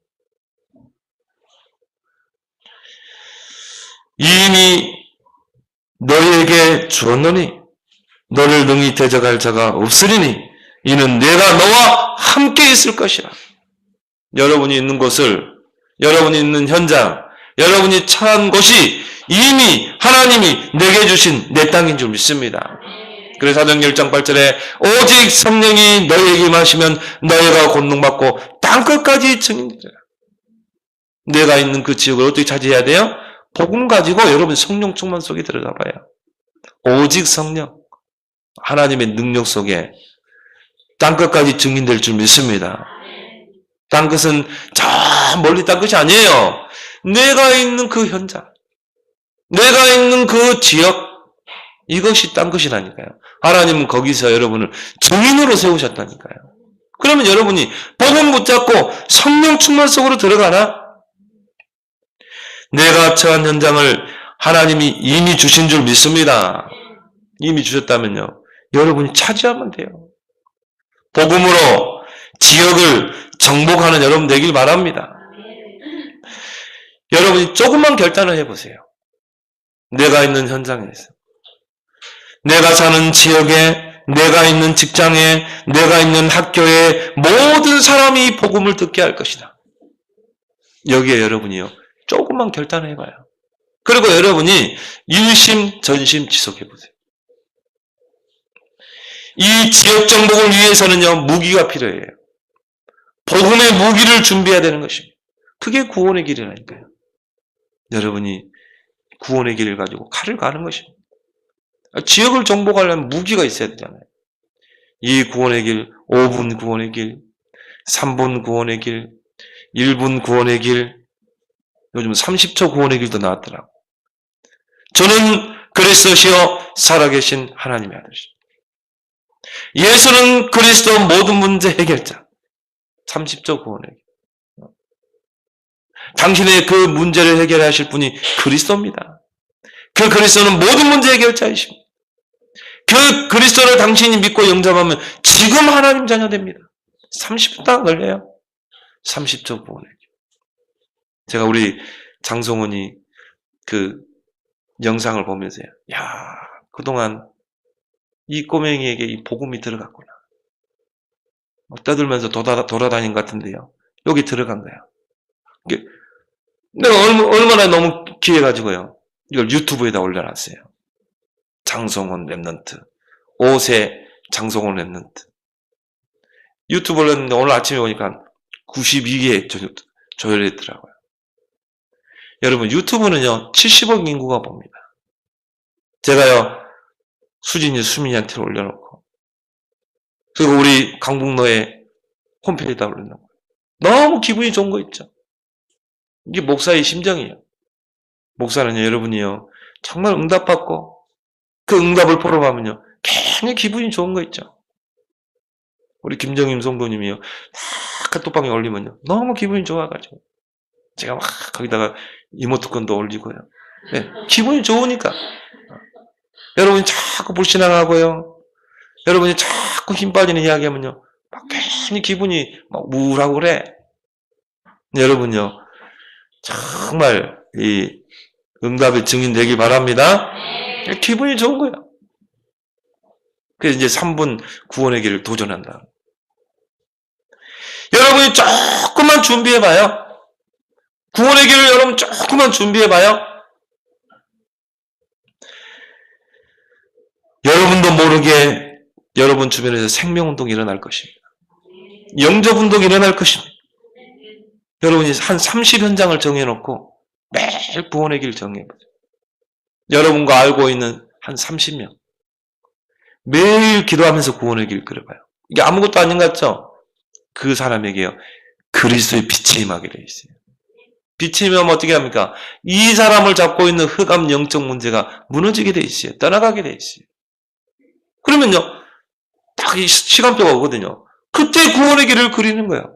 이미 너희에게 주었노니 너를 능히 대적할 자가 없으리니 이는 내가 너와 함께 있을 것이라. 여러분이 있는 곳을, 여러분이 있는 현장, 여러분이 처한 곳이 이미 하나님이 내게 주신 내 땅인 줄 믿습니다. 그래서 사도행전 1장 8절에 오직 성령이 너희에게 임하시면 너희가 권능받고 땅끝까지 증인되리라. 내가 있는 그 지역을 어떻게 차지해야 돼요? 복음 가지고 여러분 성령 충만 속에 들어가 봐요. 오직 성령, 하나님의 능력 속에 땅끝까지 증인될 줄 믿습니다. 땅끝은 저 멀리 땅끝이 아니에요. 내가 있는 그 현장, 내가 있는 그 지역, 이것이 땅끝이라니까요. 하나님은 거기서 여러분을 증인으로 세우셨다니까요. 그러면 여러분이 복음 붙잡고 성령 충만 속으로 들어가나? 내가 처한 현장을 하나님이 이미 주신 줄 믿습니다. 이미 주셨다면요, 여러분이 차지하면 돼요. 복음으로 지역을 정복하는 여러분 되길 바랍니다. 여러분이 조금만 결단을 해보세요. 내가 있는 현장에서, 내가 사는 지역에, 내가 있는 직장에, 내가 있는 학교에 모든 사람이 복음을 듣게 할 것이다. 여기에 여러분이요, 조금만 결단을 해봐요. 그리고 여러분이 일심전심 지속해보세요. 이 지역 정복을 위해서는요, 무기가 필요해요. 복음의 무기를 준비해야 되는 것입니다. 그게 구원의 길이라니까요. 여러분이 구원의 길을 가지고 칼을 가는 것입니다. 지역을 정복하려면 무기가 있어야 되잖아요. 이 구원의 길, 5분 구원의 길, 3분 구원의 길, 1분 구원의 길, 요즘 30초 구원의 길도 나왔더라고. 저는 그리스도시요 살아계신 하나님의 아들이십니다. 예수는 그리스도 모든 문제 해결자. 30조 구원의 길. 당신의 그 문제를 해결하실 분이 그리스도입니다. 그 그리스도는 모든 문제 해결자이십니다. 그 그리스도를 당신이 믿고 영접하면 지금 하나님 자녀 됩니다. 30분 딱 걸려요. 30조 구원의 길. 제가 우리 장성원이 그 영상을 보면서요, 야, 그동안 이 꼬맹이에게 이 복음이 들어갔구나. 떠들면서 돌아다닌 것 같은데요, 여기 들어간 거야. 내가 얼마나 너무 기해가지고요, 이걸 유튜브에다 올려놨어요. 장성원 랩넌트, 5세 장성원 랩넌트. 유튜브 올렸는데 오늘 아침에 보니까 92개 조회했더라고요. 여러분, 유튜브는요 70억 인구가 봅니다. 제가요 수진이, 수민이한테 올려놓고, 그리고 우리 강북로에 홈페이지에다 올려놓고, 너무 기분이 좋은 거 있죠. 이게 목사의 심정이에요. 목사는요, 여러분이요 정말 응답받고 그 응답을 보러 가면요 괜히 기분이 좋은 거 있죠. 우리 김정임 성도님이요 딱 카톡방에 올리면요 너무 기분이 좋아가지고 제가 막 거기다가 이모티콘도 올리고요. 네, 기분이 좋으니까. 여러분이 자꾸 불신앙하고요, 여러분이 자꾸 힘 빠지는 이야기하면요 막 괜히 기분이 막 우울하고 그래. 여러분요 정말 이 응답의 증인 되길 바랍니다. 기분이 좋은 거야. 그래서 이제 3분 구원의 길을 도전한다. 여러분이 조금만 준비해봐요. 구원의 길을 여러분 조금만 준비해봐요. 여러분도 모르게 여러분 주변에서 생명운동이 일어날 것입니다. 영접운동이 일어날 것입니다. 여러분이 한 30현장을 정해놓고 매일 구원의 길 정해보세요. 여러분과 알고 있는 한 30명. 매일 기도하면서 구원의 길 그려봐요. 이게 아무것도 아닌 것 같죠? 그 사람에게요 그리스도의 빛이 임하게 되어 있어요. 빛이 임하면 어떻게 합니까? 이 사람을 잡고 있는 흑암 영적 문제가 무너지게 되어 있어요. 떠나가게 되어 있어요. 그러면요 딱 이 시간표가 오거든요. 그때 구원의 길을 그리는 거예요.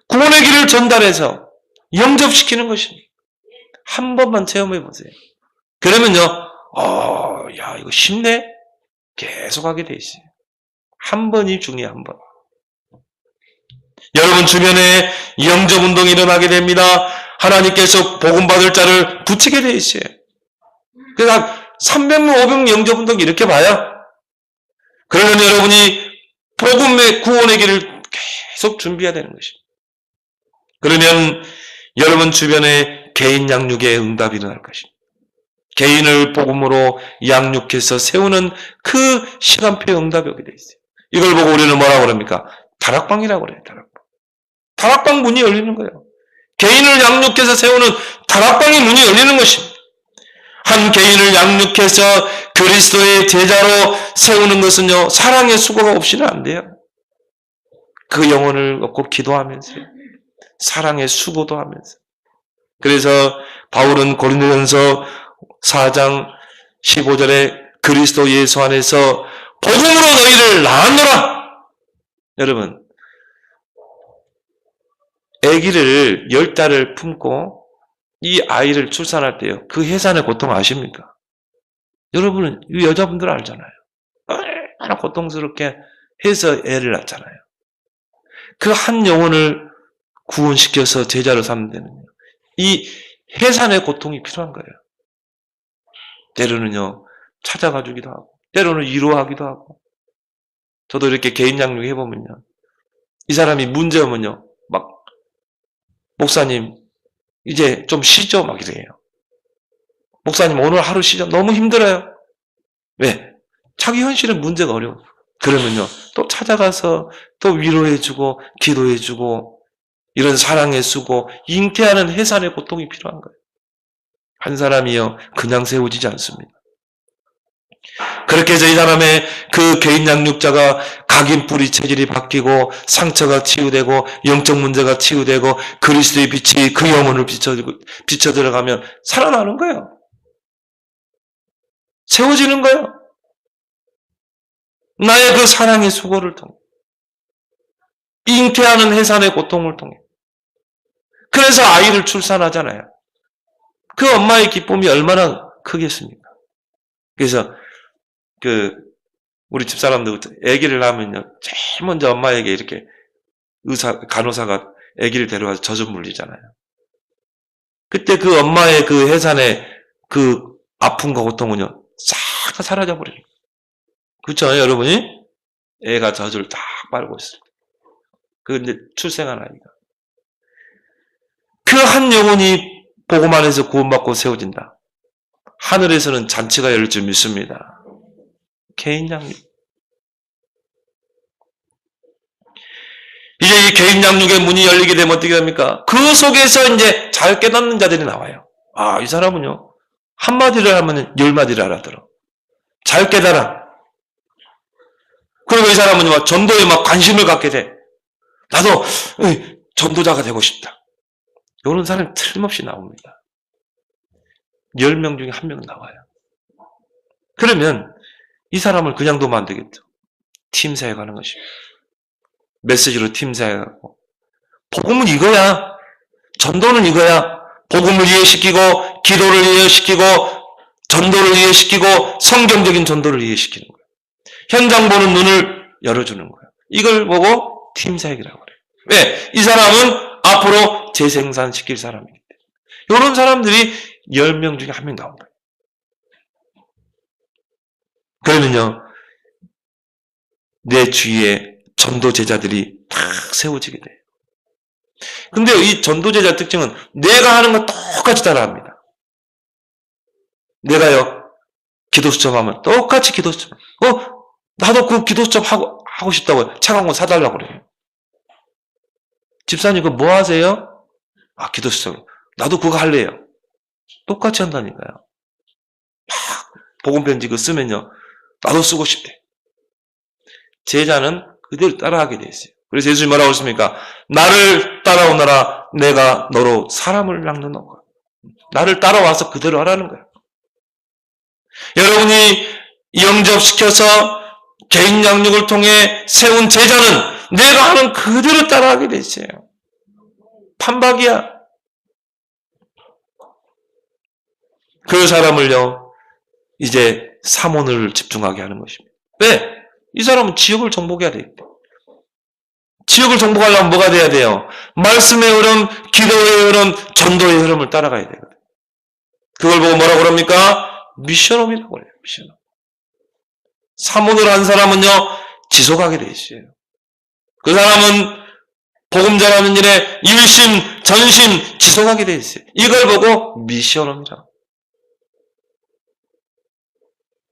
구원의 길을 전달해서 영접시키는 것입니다. 한 번만 체험해 보세요. 그러면요, 야, 이거 쉽네? 계속 하게 돼 있어요. 한 번이 중요해, 한 번. 여러분 주변에 영접운동이 일어나게 됩니다. 하나님께서 복음받을 자를 붙이게 돼 있어요. 그래서 300명, 500명 영접운동 이렇게 봐요. 그러면 여러분이 복음의 구원의 길을 계속 준비해야 되는 것입니다. 그러면 여러분 주변에 개인 양육의 응답이 일어날 것입니다. 개인을 복음으로 양육해서 세우는 그 시간표의 응답이 오게 돼 있어요. 이걸 보고 우리는 뭐라고 그럽니까? 다락방이라고 그래요. 다락방 문이 열리는 거예요. 개인을 양육해서 세우는 다락방의 문이 열리는 것입니다. 한 개인을 양육해서 그리스도의 제자로 세우는 것은요, 사랑의 수고가 없이는 안 돼요. 그 영혼을 얻고 기도하면서요. 사랑의 수고도 하면서. 그래서 바울은 고린도전서 4장 15절에 그리스도 예수 안에서 복음으로 너희를 낳았노라. 여러분, 아기를 10달을 품고 이 아이를 출산할 때요, 그 해산의 고통 아십니까? 여러분은 이 여자분들 알잖아요. 얼마나 고통스럽게 해서 애를 낳잖아요. 그 한 영혼을 구원시켜서 제자로 삼는 데는요, 이 해산의 고통이 필요한 거예요. 때로는요, 찾아가 주기도 하고, 때로는 위로하기도 하고. 저도 이렇게 개인 양육 해보면요, 이 사람이 문제오면요, 막, 목사님, 이제 좀 쉬죠? 막 이래요. 목사님, 오늘 하루 쉬죠? 너무 힘들어요. 왜? 자기 현실은 문제가 어려워. 그러면요, 또 찾아가서 또 위로해주고, 기도해주고, 이런 사랑의 수고, 잉태하는 해산의 고통이 필요한 거예요. 한 사람이요, 그냥 세워지지 않습니다. 그렇게 해서 이 사람의 그 개인 양육자가 각인 뿌리 체질이 바뀌고 상처가 치유되고 영적 문제가 치유되고 그리스도의 빛이 그 영혼을 비춰 들어가면 살아나는 거예요. 세워지는 거예요. 나의 그 사랑의 수고를 통해, 잉태하는 해산의 고통을 통해. 그래서 아이를 출산하잖아요. 그 엄마의 기쁨이 얼마나 크겠습니까? 그래서 우리 집사람들 아기를 낳으면요, 제일 먼저 엄마에게 이렇게 간호사가 아기를 데려와서 젖을 물리잖아요. 그때 그 엄마의 그 해산의 그 아픔과 고통은요, 싹 다 사라져 버려요. 그렇죠, 여러분이? 애가 젖을 딱 빨고 있을 때. 그 이제 출생한 아이가. 그 한 영혼이 복음 안에서 구원받고 세워진다. 하늘에서는 잔치가 열릴 줄 믿습니다. 개인 양육. 이제 이 개인 양육의 문이 열리게 되면 어떻게 됩니까? 그 속에서 이제 잘 깨닫는 자들이 나와요. 아, 이 사람은요, 한마디를 하면 10마디를 알아들어. 잘 깨달아. 그리고 이 사람은 막 전도에 막 관심을 갖게 돼. 나도 전도자가 되고 싶다. 이런 사람이 틀림없이 나옵니다. 10명 중에 1명 나와요. 그러면 이 사람을 그냥 두면 안 되겠죠. 팀 사역하는 것입니다. 메시지로 팀 사역하고. 복음은 이거야. 전도는 이거야. 복음을 이해시키고, 기도를 이해시키고, 전도를 이해시키고, 성경적인 전도를 이해시키는 거예요. 현장 보는 눈을 열어주는 거예요. 이걸 보고 팀 사역이라고 그래요. 왜? 이 사람은 앞으로 재생산시킬 사람이기 때문에. 이런 사람들이 10명 중에 1명 나온 거예요. 그러면요, 내 주위에 전도 제자들이 탁 세워지게 돼요. 근데 이 전도 제자 특징은 내가 하는 거 똑같이 따라합니다. 내가요, 기도 수첩 하면 똑같이 기도 수첩. 나도 그 기도 수첩 하고 싶다고 차가운 거 사달라고 그래요. 집사님, 그거 뭐 하세요? 아, 기도 수첩. 나도 그거 할래요. 똑같이 한다니까요. 막 복음 편지 그거 쓰면요, 나도 쓰고 싶대. 제자는 그대로 따라하게 돼 있어요. 그래서 예수님이 뭐라고 했습니까? 나를 따라오너라, 내가 너로 사람을 낚는노라. 나를 따라와서 그대로 하라는 거예요. 여러분이 영접시켜서 개인 양육을 통해 세운 제자는 내가 하는 그대로 따라하게 돼 있어요. 판박이야. 그 사람을요, 이제 사모를 집중하게 하는 것입니다. 왜? 이 사람은 지역을 정복해야 돼요. 지역을 정복하려면 뭐가 돼야 돼요? 말씀의 흐름, 기도의 흐름, 전도의 흐름을 따라가야 되거든요. 그걸 보고 뭐라고 그럽니까? 미션업이라고 그래요. 미션업. 사모를 한 사람은요, 지속하게 돼 있어요. 그 사람은 복음 전하는 일에 일심, 전심, 지속하게 돼 있어요. 이걸 보고 미션업이라고.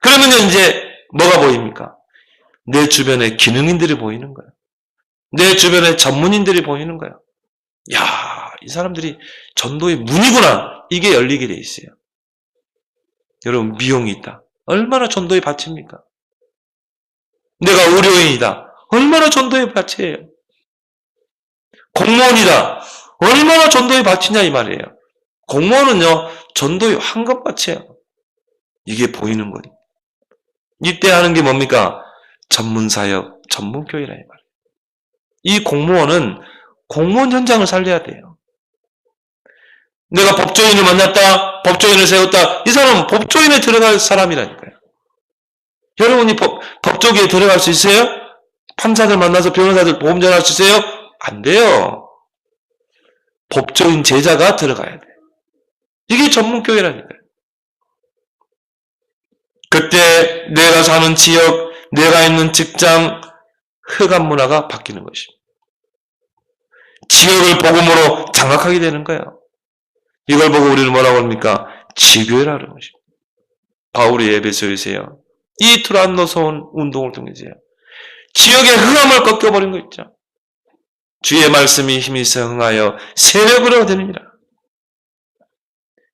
그러면 이제 뭐가 보입니까? 내 주변에 기능인들이 보이는 거예요. 내 주변에 전문인들이 보이는 거예요. 야, 이 사람들이 전도의 문이구나. 이게 열리게 돼 있어요. 여러분, 미용이 있다. 얼마나 전도의 밭입니까? 내가 의료인이다. 얼마나 전도의 밭이에요. 공무원이다. 얼마나 전도의 밭이냐 이 말이에요. 공무원은요, 전도의 황금밭이에요. 이게 보이는 거예요. 이때 하는 게 뭡니까? 전문사역, 전문교회라 이 말이에요. 이 공무원은 공무원 현장을 살려야 돼요. 내가 법조인을 만났다, 법조인을 세웠다. 이 사람은 법조인에 들어갈 사람이라니까요. 여러분이 법조계에 들어갈 수 있어요? 판사들 만나서 변호사들 보험 전할 수 있어요? 안 돼요. 법조인 제자가 들어가야 돼요. 이게 전문교회라니까요. 그때 내가 사는 지역, 내가 있는 직장, 흑암 문화가 바뀌는 것입니다. 지역을 복음으로 장악하게 되는 거예요. 이걸 보고 우리는 뭐라고 합니까? 지교회라는 것입니다. 바울이 에베소에서요. 이 트란노선 운동을 통해서요. 지역의 흑암을 꺾여버린 거 있죠. 주의 말씀이 힘이 성하여 세력으로 되느니라.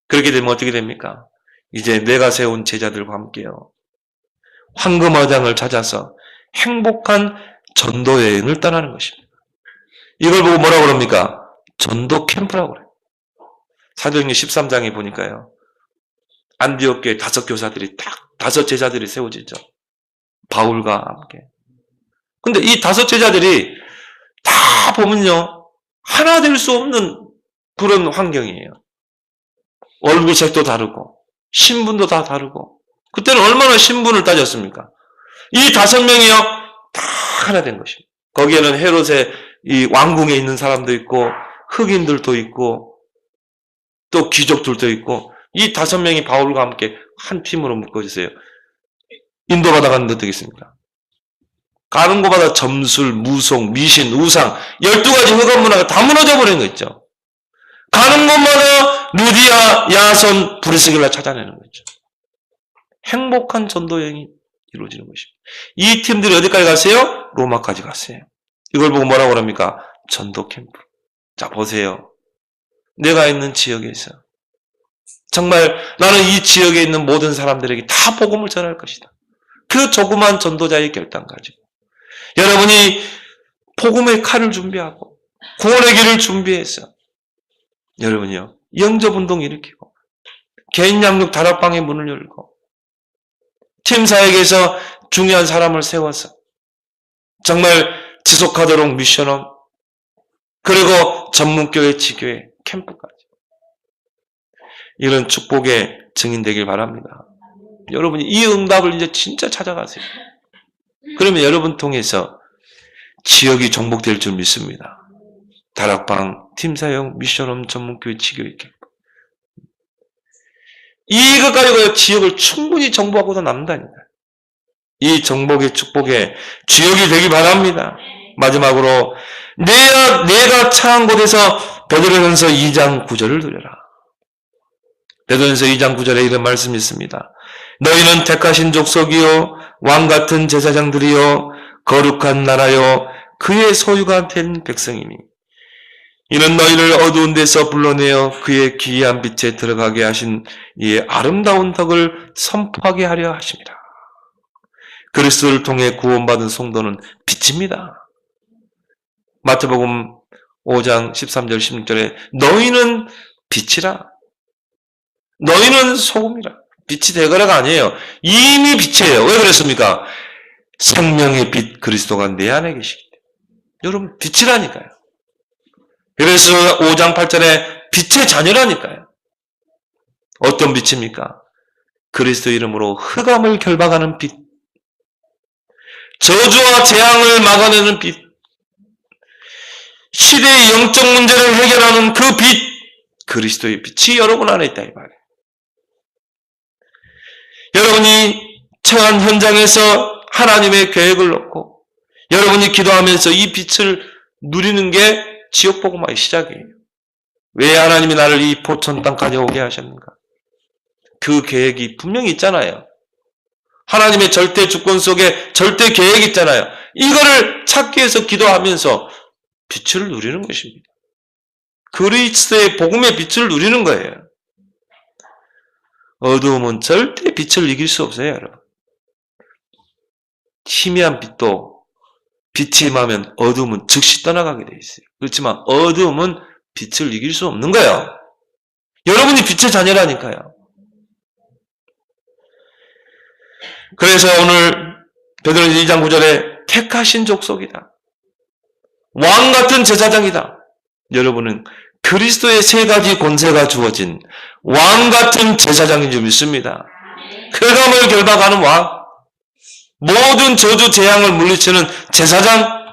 그렇게 되면 어떻게 됩니까? 이제 내가 세운 제자들과 함께요. 황금어장을 찾아서 행복한 전도 여행을 떠나는 것입니다. 이걸 보고 뭐라고 그럽니까? 전도 캠프라고 그래요. 사도행전 13장에 보니까요. 안디옥 교회 5 교사들이 딱 5 제자들이 세워지죠. 바울과 함께. 근데 이 5 제자들이 다 보면요. 하나 될 수 없는 그런 환경이에요. 얼굴색도 다르고 신분도 다 다르고 그때는 얼마나 신분을 따졌습니까? 이 5명이요. 다 하나 된 것입니다. 거기에는 헤롯의 이 왕궁에 있는 사람도 있고 흑인들도 있고 또 귀족들도 있고 이 5명이 바울과 함께 한 팀으로 묶어주세요. 인도받아 가는 데 되겠습니까? 가는 곳마다 점술, 무속, 미신, 우상 12가지 흑암 문화가 다 무너져 버린 거 있죠. 가는 곳마다 루디아, 야손, 브리스길라 찾아내는 거죠. 행복한 전도 여행이 이루어지는 것입니다. 이 팀들이 어디까지 갔어요? 로마까지 갔어요. 이걸 보고 뭐라고 합니까? 전도 캠프. 자, 보세요. 내가 있는 지역에서 정말 나는 이 지역에 있는 모든 사람들에게 다 복음을 전할 것이다. 그 조그만 전도자의 결단 가지고 여러분이 복음의 칼을 준비하고 구원의 길을 준비해서 여러분이요 영접운동 일으키고 개인 양육 다락방의 문을 열고 팀 사역에서 중요한 사람을 세워서 정말 지속하도록 미션업 그리고 전문교회 지교회 캠프까지 이런 축복의 증인 되길 바랍니다. 여러분이 이 응답을 이제 진짜 찾아가세요. 그러면 여러분 통해서 지역이 정복될 줄 믿습니다. 다락방, 팀사역, 미션홈, 전문교회, 지교회 캠프. 이것 가지고 지역을 충분히 정복하고도 남다니다. 이 정복의 축복의 주역이 되길 바랍니다. 마지막으로 내가 처한 곳에서 베드로전서 2장 9절을 들으라. 베드로전서 2장 9절에 이런 말씀이 있습니다. 너희는 택하신 족속이요 왕같은 제사장들이요 거룩한 나라요 그의 소유가 된 백성이니 이는 너희를 어두운 데서 불러내어 그의 기이한 빛에 들어가게 하신 이의 아름다운 덕을 선포하게 하려 하십니다. 그리스도를 통해 구원받은 성도는 빛입니다. 마태복음 5장 13절 16절에 너희는 빛이라 너희는 소금이라. 빛이 되거라가 아니에요. 이미 빛이에요. 왜 그랬습니까? 생명의 빛 그리스도가 내 안에 계시기 때문에. 여러분 빛이라니까요. 그래서 5장 8절에 빛의 자녀라니까요. 어떤 빛입니까? 그리스도 이름으로 흑암을 결박하는 빛. 저주와 재앙을 막아내는 빛. 시대의 영적 문제를 해결하는 그 빛. 그리스도의 빛이 여러분 안에 있다 이 말이에요. 여러분이 처한 현장에서 하나님의 계획을 놓고 여러분이 기도하면서 이 빛을 누리는 게 지역복음화의 시작이에요. 왜 하나님이 나를 이 포천 땅까지 오게 하셨는가? 그 계획이 분명히 있잖아요. 하나님의 절대 주권 속에 절대 계획이 있잖아요. 이거를 찾기 위해서 기도하면서 빛을 누리는 것입니다. 그리스도의 복음의 빛을 누리는 거예요. 어두움은 절대 빛을 이길 수 없어요, 여러분. 희미한 빛도 빛이 임하면 어두움은 즉시 떠나가게 돼 있어요. 그렇지만 어두움은 빛을 이길 수 없는 거예요. 여러분이 빛의 자녀라니까요. 그래서 오늘 베드로전서 2장 9절에 택하신 족속이다. 왕 같은 제사장이다. 여러분은 그리스도의 세 가지 권세가 주어진 왕 같은 제사장인 줄 믿습니다. 흑암을 결박하는 왕, 모든 저주 재앙을 물리치는 제사장,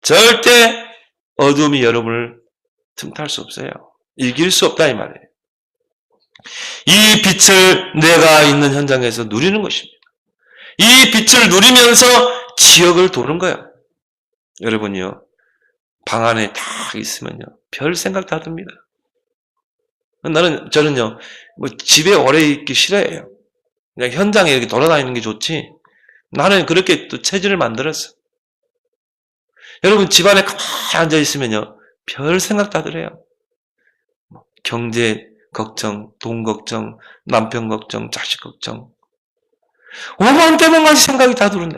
절대 어둠이 여러분을 틈탈 수 없어요. 이길 수 없다 이 말이에요. 이 빛을 내가 있는 현장에서 누리는 것입니다. 이 빛을 누리면서 지역을 도는 거예요. 여러분이요, 방 안에 딱 있으면요, 별 생각 다 듭니다. 저는요, 집에 오래 있기 싫어해요. 그냥 현장에 이렇게 돌아다니는 게 좋지. 나는 그렇게 또 체질을 만들었어. 여러분, 집안에 가만히 앉아 있으면요, 별 생각 다 들어요. 경제 걱정, 돈 걱정, 남편 걱정, 자식 걱정. 오만 때만 가지 생각이 다 들었네.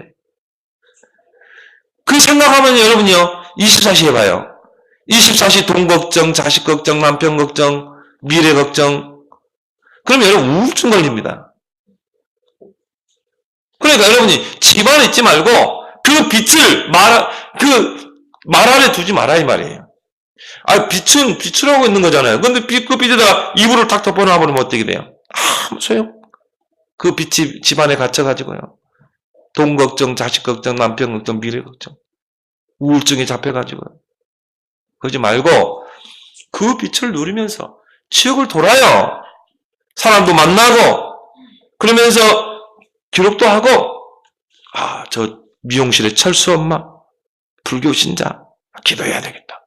그 생각하면 여러분이요, 24시 해봐요. 24시 돈 걱정, 자식 걱정, 남편 걱정, 미래 걱정. 그러면 여러분 우울증 걸립니다. 그러니까 여러분이 집안에 있지 말고 그 빛을 말 안에 두지 마라 이 말이에요. 빛은 빛으로 있는 거잖아요. 근데 그 빛에다가 이불을 탁 덮어놔버리면 어떻게 돼요? 아무 소용. 그 빛이 집안에 갇혀가지고요. 돈 걱정, 자식 걱정, 남편 걱정, 미래 걱정. 우울증이 잡혀가지고요. 그러지 말고 그 빛을 누리면서 지역을 돌아요. 사람도 만나고 그러면서 기록도 하고, 저 미용실에 철수 엄마, 불교 신자, 기도해야 되겠다.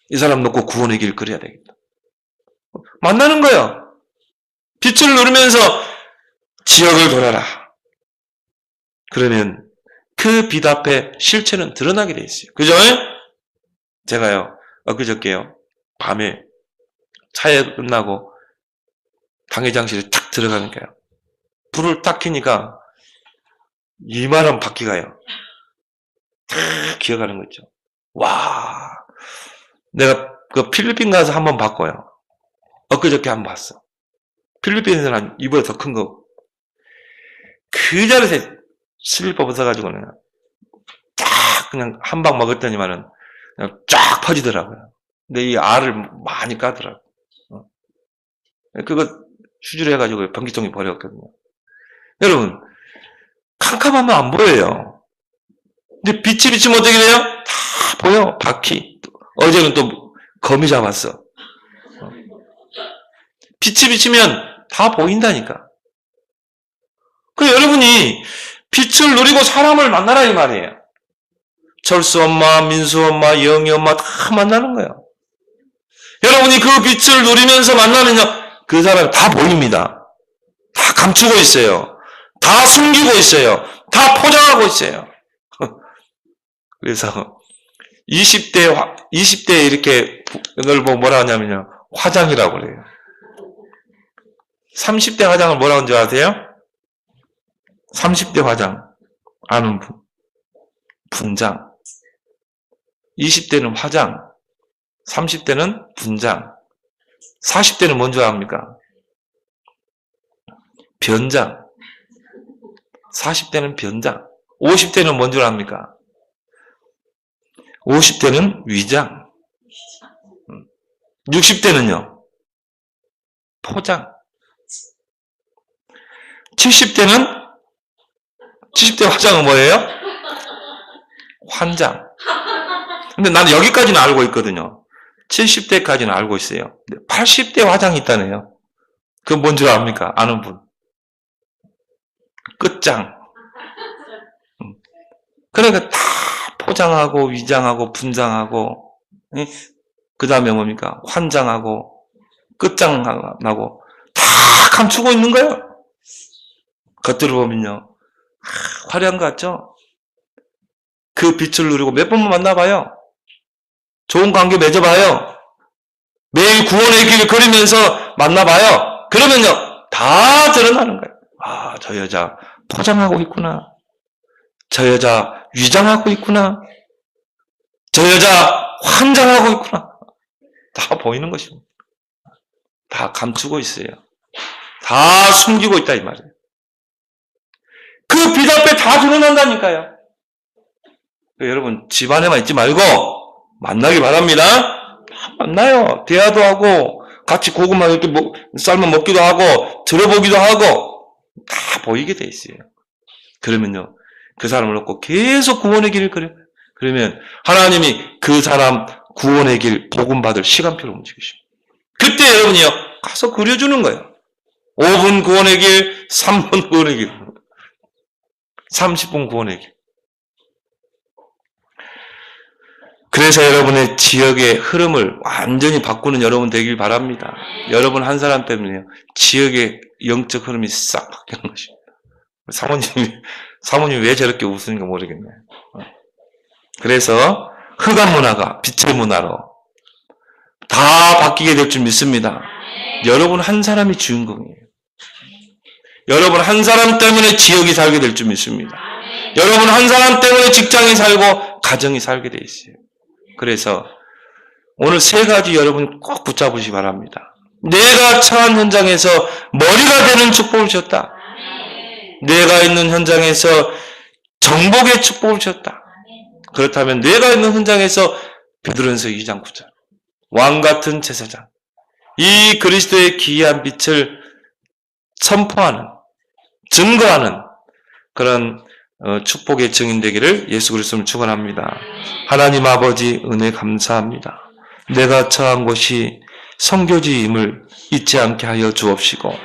이 사람 놓고 구원의 길 그려야 되겠다. 만나는 거예요. 빛을 누리면서 지역을 돌아라. 그러면 그 빛 앞에 실체는 드러나게 돼 있어요. 그죠? 제가요, 엊그저께요, 밤에 차에 끝나고 당회장실에 탁 들어가니까요, 불을 딱 켜니까 이만한 바퀴가요, 탁 기어가는 거 있죠. 와, 내가 그 필리핀 가서 한번 봤고요. 엊그저께 한번 봤어. 필리핀에서는 이보다 더 큰 거. 그 자리에서 슬리퍼 벗어가지고 쫙 그냥 한 방 먹었더니만은 그냥 쫙 퍼지더라고요. 근데 이 알을 많이 까더라고요. 그거 휴지로 해가지고 변기통에 버렸거든요. 여러분, 캄캄하면 안 보여요. 근데 빛이 비치면 어떻게 돼요? 다 보여. 바퀴. 어제는 또 거미 잡았어. 빛이 비치면 다 보인다니까. 그 여러분이 빛을 누리고 사람을 만나라 이 말이에요. 철수 엄마, 민수 엄마, 영희 엄마 다 만나는 거예요. 여러분이 그 빛을 누리면서 만나면요, 그 사람 다 보입니다. 다 감추고 있어요. 다 숨기고 있어요. 다 포장하고 있어요. 그래서 20대 이렇게 이걸 보고 뭐라 하냐면요, 화장이라고 그래요. 30대 화장을 뭐라고 하는 줄 아세요? 30대 화장 아는 분, 분장. 20대는 화장, 30대는 분장, 40대는 뭔 줄 압니까? 변장. 40대는 변장. 50대는 뭔 줄 압니까? 50대는 위장. 60대는요, 포장. 70대 화장은 뭐예요? 환장. 근데 나는 여기까지는 알고 있거든요. 70대까지는 알고 있어요. 80대 화장이 있다네요. 그건 뭔 줄 압니까? 아는 분. 끝장. 그러니까 다 포장하고 위장하고 분장하고, 그 다음에 뭡니까? 환장하고 끝장나고 다 감추고 있는 거예요. 겉으로 보면요, 화려한 것 같죠? 그 빛을 누리고 몇 번만 만나봐요. 좋은 관계 맺어봐요. 매일 구원의 길을 걸으면서 만나봐요. 그러면요, 다 드러나는 거예요. 아, 저 여자 포장하고 있구나. 저 여자 위장하고 있구나. 저 여자 환장하고 있구나. 다 보이는 것입니다. 다 감추고 있어요. 다 숨기고 있다 이 말이에요. 그 빛 앞에 다 드러난다니까요. 여러분 집안에만 있지 말고 만나기 바랍니다. 다 만나요. 대화도 하고 같이 고구마 이렇게 삶아 먹기도 하고 들어보기도 하고 다 보이게 돼 있어요. 그러면요, 그 사람을 놓고 계속 구원의 길을 걸어요. 그러면 하나님이 그 사람 구원의 길 복음 받을 시간표를 움직이십니다. 그때 여러분이요 가서 그려주는 거예요. 5분 구원의 길, 3분 구원의 길, 30분 구원의 길. 그래서 여러분의 지역의 흐름을 완전히 바꾸는 여러분 되길 바랍니다. 여러분 한 사람 때문에요, 지역의 영적 흐름이 싹 바뀌는 것입니다. 사모님이 왜 저렇게 웃으는가 모르겠네. 그래서 흑암 문화가 빛의 문화로 다 바뀌게 될 줄 믿습니다. 여러분 한 사람이 주인공이에요. 여러분 한 사람 때문에 지역이 살게 될 줄 믿습니다. 여러분 한 사람 때문에 직장이 살고 가정이 살게 돼 있어요. 그래서 오늘 세 가지 여러분 꼭 붙잡으시기 바랍니다. 내가 처한 현장에서 머리가 되는 축복을 주셨다. 내가 있는 현장에서 정복의 축복을 주셨다. 그렇다면 내가 있는 현장에서 베드로전서 2장 9절 왕같은 제사장, 이 그리스도의 기이한 빛을 선포하는, 증거하는 그런 축복의 증인 되기를 예수 그리스도를 축원합니다. 하나님 아버지 은혜 감사합니다. 내가 처한 곳이 선교지임을 잊지 않게 하여 주옵시고,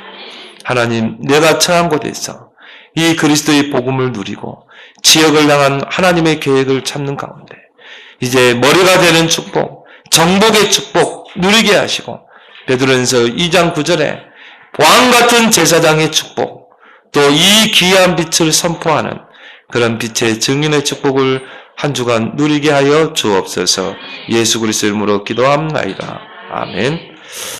하나님 내가 처한 곳에서 이 그리스도의 복음을 누리고 지역을 향한 하나님의 계획을 찾는 가운데 이제 머리가 되는 축복, 정복의 축복 누리게 하시고, 베드로전서 2장 9절에 왕같은 제사장의 축복, 또 이 귀한 빛을 선포하는 그런 빛의 증인의 축복을 한 주간 누리게 하여 주옵소서. 예수 그리스도 이름으로 기도합나이다. 아멘.